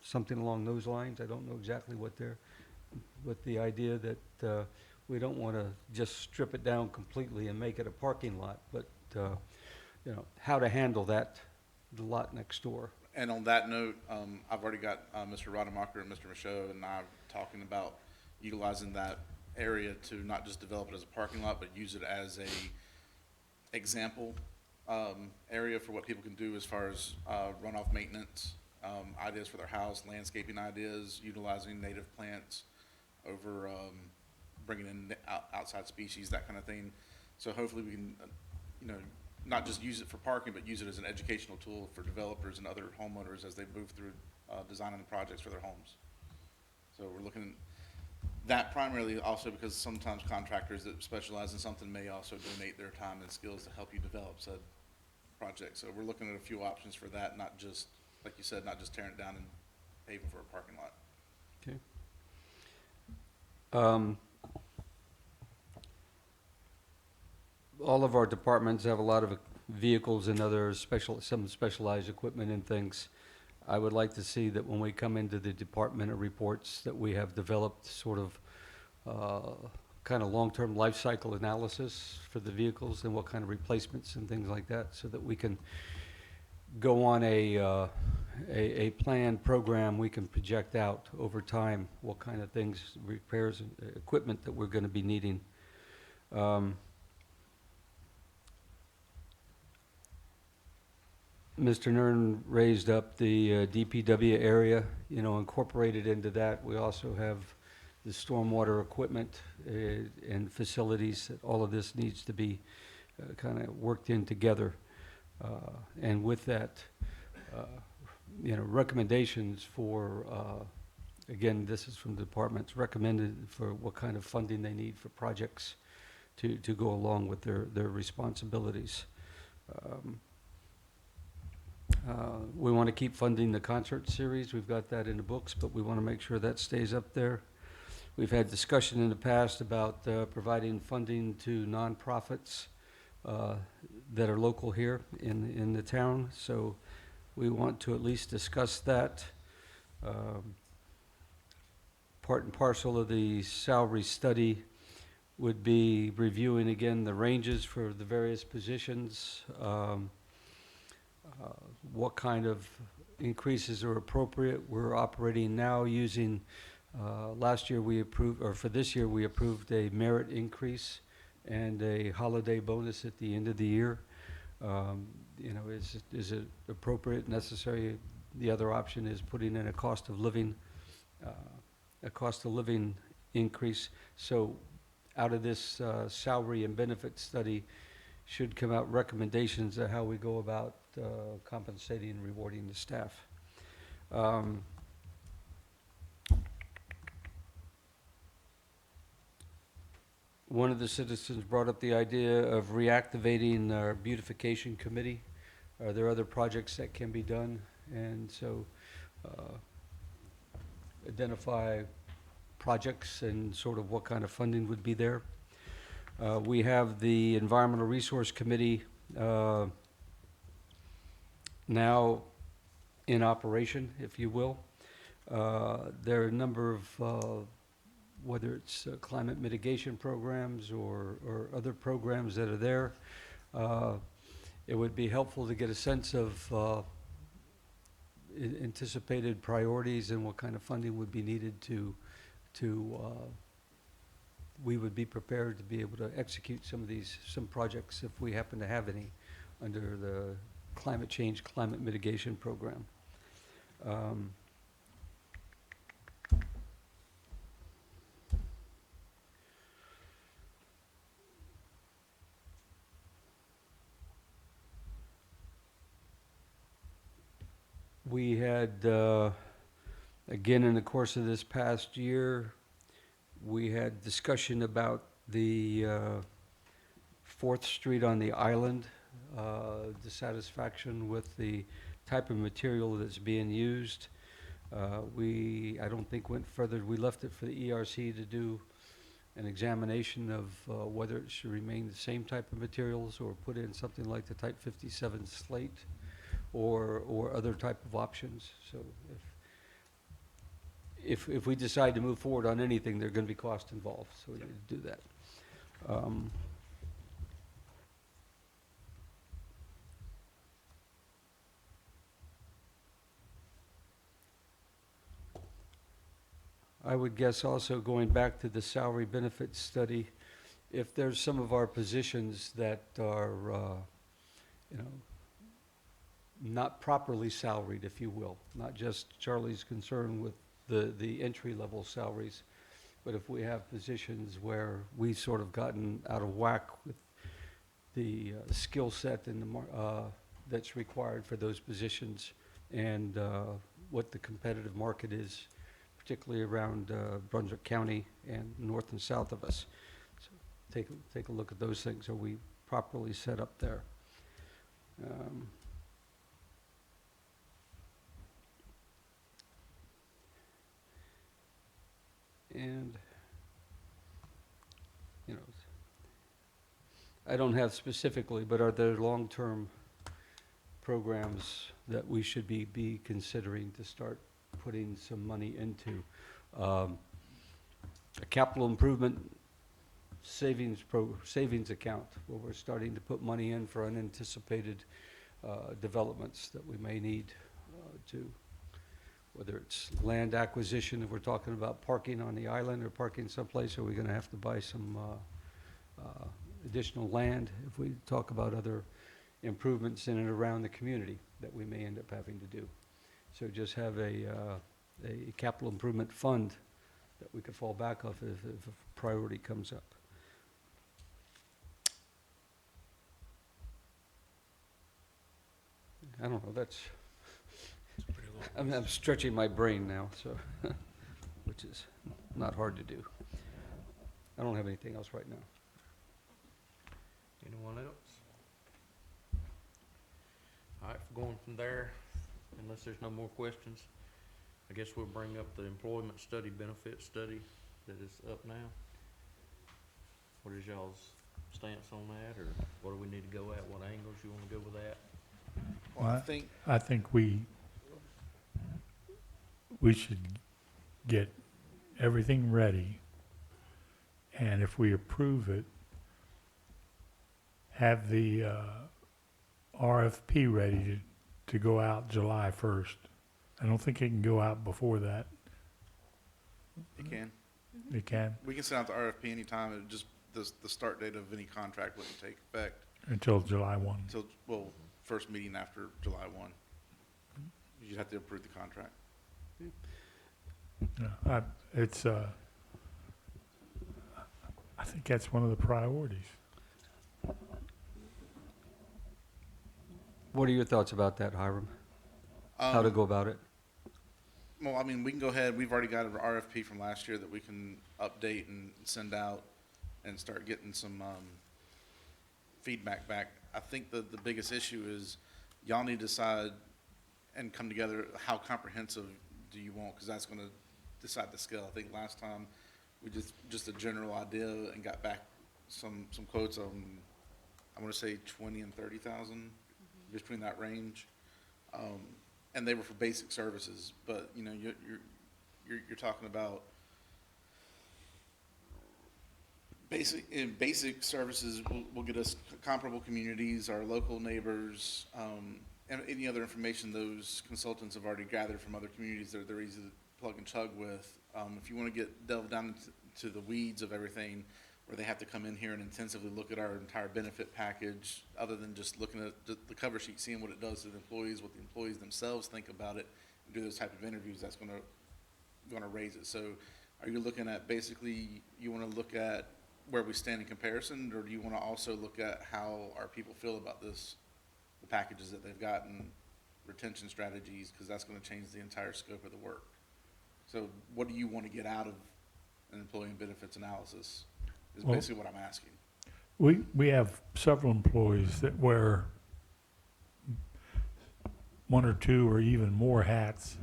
Something along those lines. I don't know exactly what the idea that we don't want to just strip it down completely and make it a parking lot, but how to handle the lot next door. And on that note, I've already got Mr. Rademacher and Mr. Michaud and I talking about utilizing that area to not just develop it as a parking lot, but use it as a example area for what people can do as far as runoff maintenance, ideas for their house, landscaping ideas, utilizing native plants over bringing in outside species, that kind of thing. So hopefully we can, not just use it for parking, but use it as an educational tool for developers and other homeowners as they move through designing projects for their homes. So we're looking that primarily also because sometimes contractors that specialize in something may also donate their time and skills to help you develop said project. So we're looking at a few options for that, not just, like you said, not just tearing it down and paving for a parking lot. Okay. All of our departments have a lot of vehicles and other some specialized equipment and things. I would like to see that when we come into the departmental reports, that we have developed sort of kind of long-term life cycle analysis for the vehicles and what kind of replacements and things like that, so that we can go on a planned program. We can project out over time what kind of things, repairs, and equipment that we're going to be needing. Mr. Nern raised up the DPW area, incorporated into that. We also have the stormwater equipment and facilities. All of this needs to be kind of worked in together. And with that, recommendations for, again, this is from the departments, recommended for what kind of funding they need for projects to go along with their responsibilities. We want to keep funding the concert series. We've got that in the books, but we want to make sure that stays up there. We've had discussion in the past about providing funding to nonprofits that are local here in the town, so we want to at least discuss that. Part and parcel of the salary study would be reviewing again the ranges for the various positions, what kind of increases are appropriate. We're operating now using, last year we approved, or for this year we approved a merit increase and a holiday bonus at the end of the year. Is it appropriate, necessary? The other option is putting in a cost of living increase. So out of this salary and benefit study should come out recommendations of how we go about compensating and rewarding the staff. One of the citizens brought up the idea of reactivating our beautification committee. Are there other projects that can be done? And so identify projects and sort of what kind of funding would be there. We have the Environmental Resource Committee now in operation, if you will. There are a number of, whether it's climate mitigation programs or other programs that are there. It would be helpful to get a sense of anticipated priorities and what kind of funding would be needed to we would be prepared to be able to execute some projects if we happen to have any under the climate change, climate mitigation program. We had, again, in the course of this past year, we had discussion about the 4th Street on the island, dissatisfaction with the type of material that's being used. I don't think went further. We left it for the ERC to do an examination of whether it should remain the same type of materials or put in something like the Type 57 slate or other type of options. So if we decide to move forward on anything, there are going to be costs involved, so we need to do that. I would guess also going back to the salary benefits study, if there's some of our positions that are, not properly salaried, if you will, not just Charlie's concern with the entry-level salaries, but if we have positions where we've sort of gotten out of whack with the skill set and that's required for those positions, and what the competitive market is, particularly around Brunswick County and north and south of us. So take a look at those things. Are we properly set up there? And, you know, I don't have specifically, but are there long-term programs that we should be considering to start putting some money into? A capital improvement savings account, where we're starting to put money in for unanticipated developments that we may need to, whether it's land acquisition, if we're talking about parking on the island or parking someplace, are we gonna have to buy some additional land if we talk about other improvements in and around the community that we may end up having to do? So just have a capital improvement fund that we could fall back off if a priority comes up. I don't know, that's, I'm stretching my brain now, so, which is not hard to do. I don't have anything else right now. Anyone else? All right, going from there, unless there's no more questions, I guess we'll bring up the employment study, benefit study that is up now. What is y'all's stance on that, or what do we need to go at? What angles you wanna go with that? Well, I think we should get everything ready, and if we approve it, have the RFP ready to go out July 1st. I don't think it can go out before that. it can. It can, We can send out the RFP anytime. It just, the start date of any contract wouldn't take effect until July 1. until, well, first meeting after July 1. You'd have to approve the contract. Yeah, I think that's one of the priorities. What are your thoughts about that, Hiram? How to go about it? Well, I mean, we can go ahead. We've already got an RFP from last year that we can update and send out and start getting some feedback back. I think the biggest issue is y'all need to decide and come together, how comprehensive do you want? Because that's going to decide the scale. I think last time we just a general idea and got back some quotes on, I want to say 20 and 30,000, between that range. And they were for basic services, but you know, you're talking about basic services will get us comparable communities, our local neighbors, and any other information those consultants have already gathered from other communities that they're easy to plug and chug with. If you want to delve down into the weeds of everything, where they have to come in here and intensively look at our entire benefit package, other than just looking at the cover sheet, seeing what it does to the employees, what the employees themselves think about it, and do those type of interviews, that's going to raise it. So are you looking at basically, you want to look at where we stand in comparison, or do you want to also look at how our people feel about this, the packages that they've gotten, retention strategies, because that's going to change the entire scope of the work. So what do you want to get out of an employee benefits analysis is Well, basically what I'm asking. We have several employees that wear one or two or even more hats,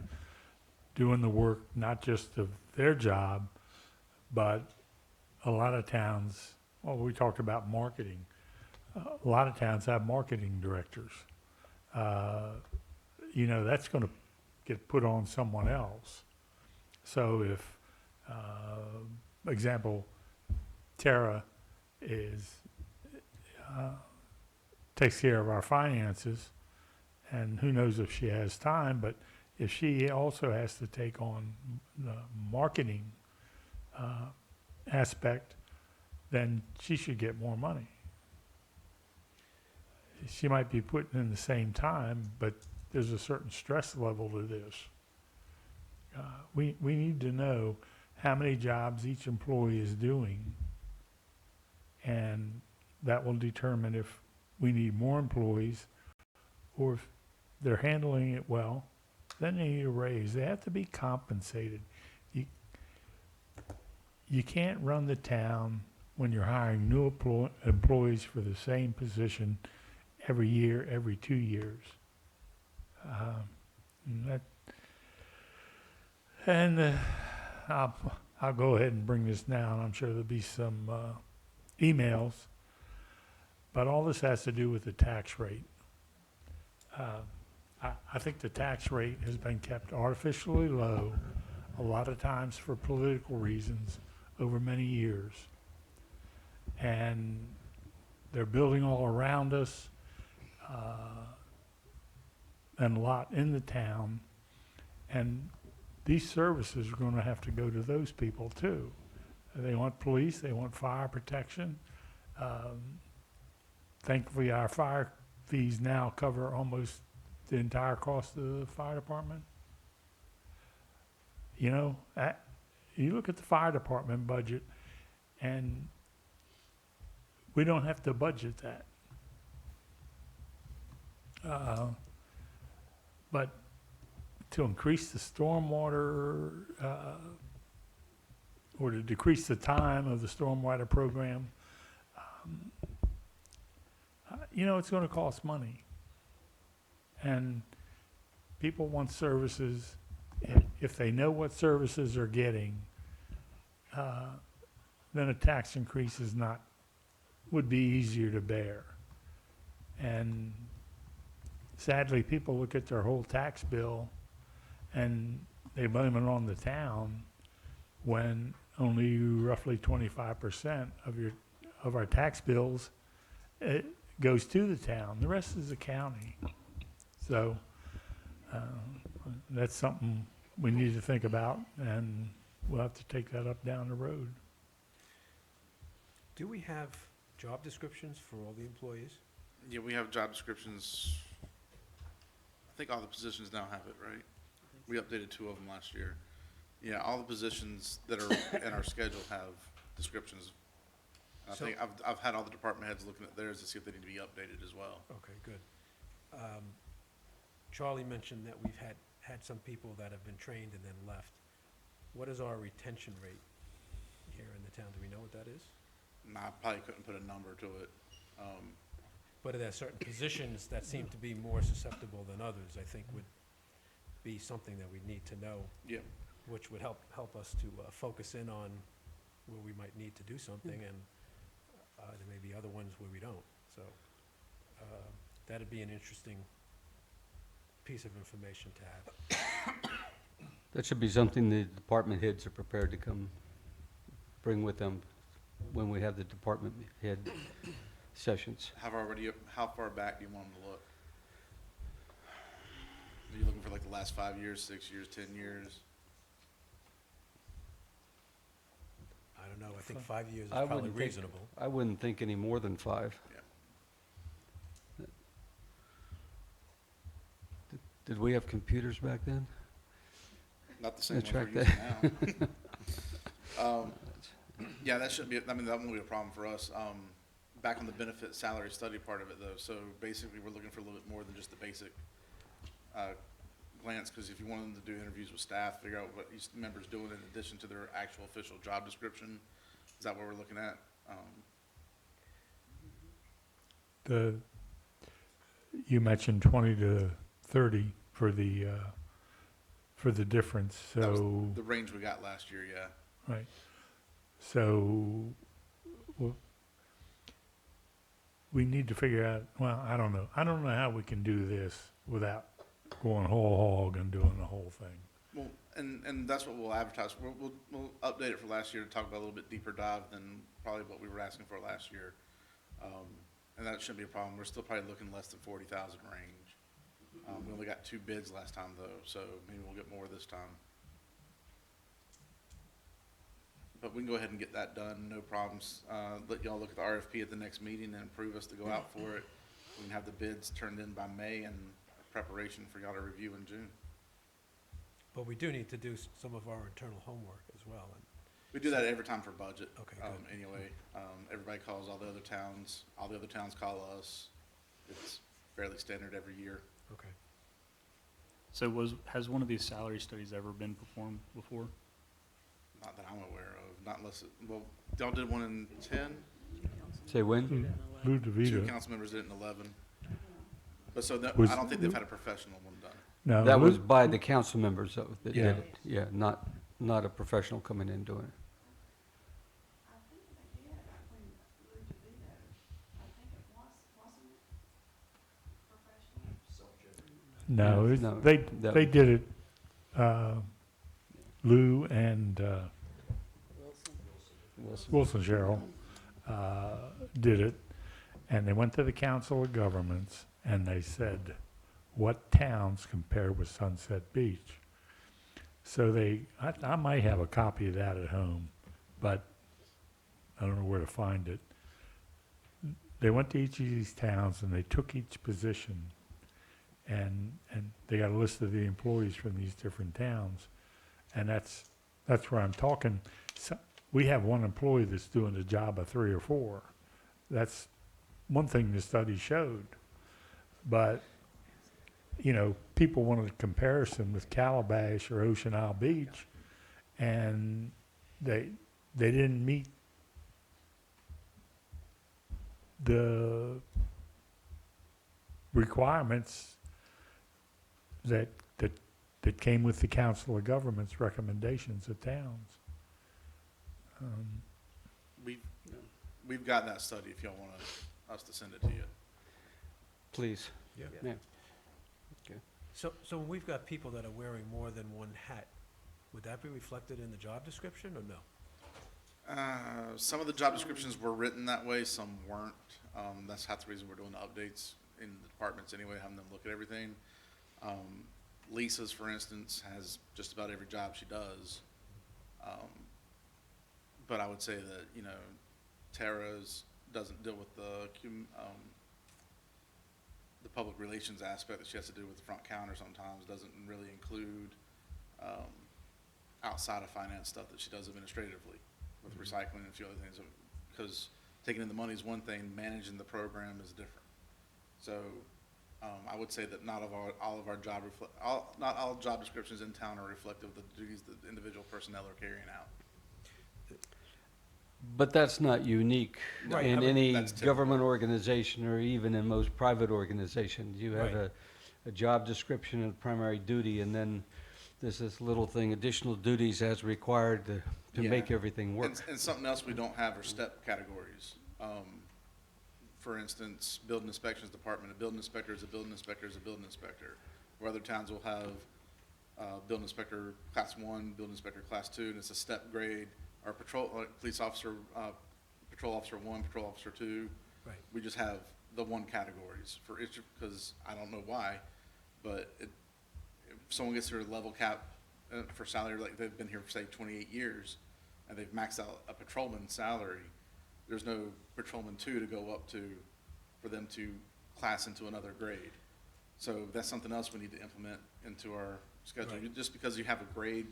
doing the work not just of their job, but a lot of towns, well, we talked about marketing. A lot of towns have marketing directors. You know, that's going to get put on someone else. So if, example, Tara takes care of our finances, and who knows if she has time, but if she also has to take on the marketing aspect, then she should get more money. She might be putting in the same time, but there's a certain stress level to this. We need to know how many jobs each employee is doing, and that will determine if we need more employees, or if they're handling it well, then they need a raise. They have to be compensated. You can't run the town when you're hiring new employees for the same position every year, every 2 years. I'll go ahead and bring this down. I'm sure there'll be some emails, but all this has to do with the tax rate. I think the tax rate has been kept artificially low, a lot of times for political reasons, over many years. And they're building all around us, and a lot in the town. And these services are gonna have to go to those people too. They want police, they want fire protection. Thankfully, our fire fees now cover almost the entire cost of the fire department. You know, you look at the fire department budget, and we don't have to budget that. But to increase the stormwater, or to decrease the time of the stormwater program, you know, it's gonna cost money. And people want services. If they know what services they're getting, then a tax increase would be easier to bear. And sadly, people look at their whole tax bill and they blame it on the town, when only roughly 25% of our tax bills goes to the town. The rest is the county. So that's something we need to think about, and we'll have to take that up down the road. Do we have job descriptions for all the employees? Yeah, we have job descriptions. I think all the positions now have it, right? We updated 2 of them last year. Yeah, all the positions that are in our schedule have descriptions. I So- think I've had all the department heads looking at theirs to see if they need to be updated as well. Okay, good. Charlie mentioned that we've had some people that have been trained and then left. What is our retention rate here in the town? Do we know what that is? I probably couldn't put a number to it. But are there certain positions that seem to be more susceptible than others, I think would be something that we need to know, Yeah, which would help us to focus in on where we might need to do something, and there may be other ones where we don't. So that'd be an interesting piece of information to have. That should be something the department heads are prepared to come bring with them when we have the department head sessions. how far back do you want them to look? Are you looking for like the last 5 years, 6 years, 10 years? I don't know, I think 5 years is I probably wouldn't think- reasonable. I wouldn't think any more than 5. Yeah. Did we have computers back then? Not the same Yeah, ones we're track using now. Yeah, that shouldn't be, that won't be a problem for us. Back on the benefit salary study part of it though, so basically we're looking for a little bit more than just the basic glance, because if you want them to do interviews with staff, figure out what each member's doing in addition to their actual official job description, is that what we're looking at? You mentioned 20 to 30 for the difference, That was so, the range we got last year, yeah. right. So, we need to figure out, well, I don't know how we can do this without going whole hog and doing the whole thing. Well, and that's what we'll advertise. We'll update it for last year to talk about a little bit deeper dive than probably what we were asking for last year. And that shouldn't be a problem. We're still probably looking less than 40,000 range. We only got 2 bids last time though, so maybe we'll get more this time. But we can go ahead and get that done, no problems. Let y'all look at the RFP at the next meeting and approve us to go out for it. We can have the bids turned in by May and preparation for y'all to review in June. But we do need to do some of our internal homework as well. And We do that every time for budget. Okay, good. Anyway, everybody calls all the other towns call us. It's fairly standard every year. Okay. So has one of these salary studies ever been performed before? Not that I'm aware of, not unless, well, y'all did one in 10? Say when? Lou Two DeVito. council members did it in 11. But so that, Was- I don't think they've had a professional one done. No, That Lou- was by the council members that did Yeah. it. Yeah, not a professional coming in doing it. No, it- No, they, that they was- did it, Lou and Wilson Cheryl did it, and they went to the Council of Governments, and they said, what towns compare with Sunset Beach? So I might have a copy of that at home, but I don't know where to find it. They went to each of these towns, and they took each position, and they got a list of the employees from these different towns, and that's where I'm talking. So, we have one employee that's doing the job of 3 or 4. That's one thing the study showed. But, you know, people wanted a comparison with Calabash or Ocean Isle Beach, and they didn't meet the requirements that came with the Council of Governments recommendations of towns. We've got that study if y'all want us to send it to you. Please. Yeah. Yeah. So when we've got people that are wearing more than one hat, would that be reflected in the job description or no? Some of the job descriptions were written that way, some weren't. That's half the reason we're doing the updates in the departments anyway, having them look at everything. Lisa's, for instance, has just about every job she does. But I would say that, you know, Tara's doesn't deal with the public relations aspect that she has to do with the front counter sometimes, doesn't really include outside of finance stuff that she does administratively with recycling and a few other things. Because taking in the money is one thing, managing the program is different. So I would say that not all job descriptions in town are reflective of the duties that individual personnel are carrying out. But that's not unique Right, I in mean, any that's typical. government organization or even in most private organizations. You have Right. a job description and primary duty, and then there's this little thing, additional duties as required to Yeah. make everything work. And something else we don't have are step categories. For instance, building inspections department, a building inspector is a building inspector is a building inspector. Where other towns will have building inspector class 1, building inspector class 2, and it's a step grade. Or police officer, patrol officer 1, patrol officer 2. Right. We just have the 1 categories for each, because I don't know why, but if someone gets their level cap for salary, like they've been here for, say, 28 years, and they've maxed out a patrolman salary, there's no patrolman 2 to go up to for them to class into another grade. So that's something else we need to implement into our schedule. Right. Just because you have a grade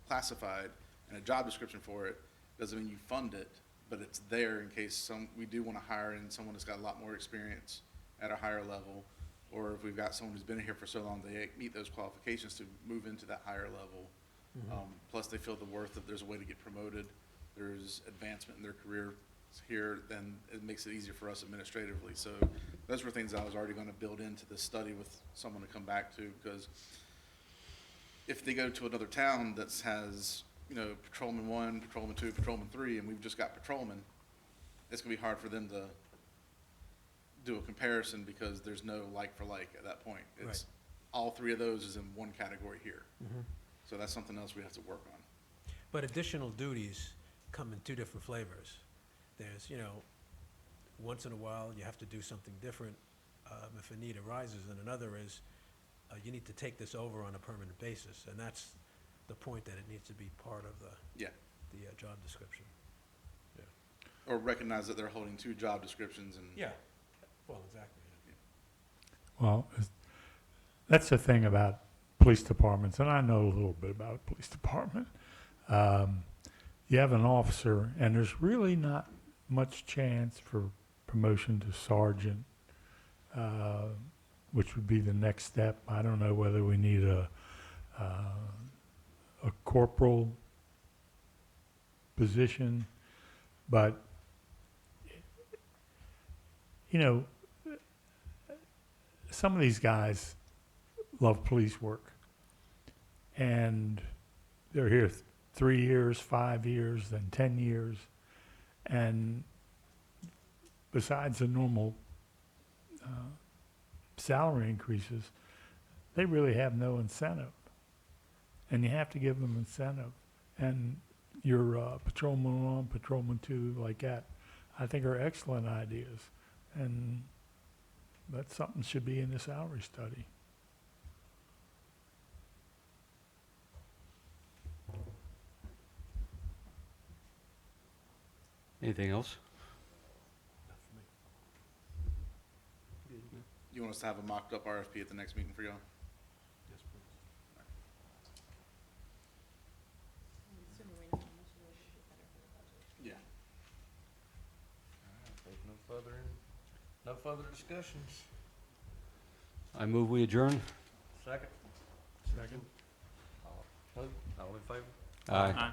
classified and a job description for it doesn't mean you fund it, but it's there in case we do want to hire in someone that's got a lot more experience at a higher level, or if we've got someone who's been here for so long, they meet those qualifications to move into that higher level. Plus they feel the worth that there's a way to get promoted, there's advancement in their career here, then it makes it easier for us administratively. So those were things I was already going to build into this study with someone to come back to, because if they go to another town that has, you know, patrolman 1, patrolman 2, patrolman 3, and we've just got patrolman, it's gonna be hard for them to do a comparison because there's no like for like at that point. It's Right. all 3 of those is in one category here. Mhm. So that's something else we have to work on. But additional duties come in 2 different flavors. There's, you know, once in a while, you have to do something different if a need arises, and another is you need to take this over on a permanent basis, and that's the point that it needs to be part of the Yeah. job description. Or recognize that they're holding 2 job descriptions and. Yeah, well, exactly. Well, that's the thing about police departments, and I know a little bit about a police department. You have an officer, and there's really not much chance for promotion to sergeant which would be the next step. I don't know whether we need a corporal position, but, you know, some of these guys love police work. And they're here 3 years, 5 years, then 10 years. And besides the normal salary increases, they really have no incentive. And you have to give them incentive. And your patrolman 1, patrolman 2, like that, I think are excellent ideas. And that's something should be in the salary study. Anything else? You want us to have a mocked up RFP at the next meeting for y'all? Yes, please. Assuming we know how much it is, it'd be better for the budget. Yeah. There's no further discussions. I move we adjourn. Second? Second. All in favor? Aye. Aye.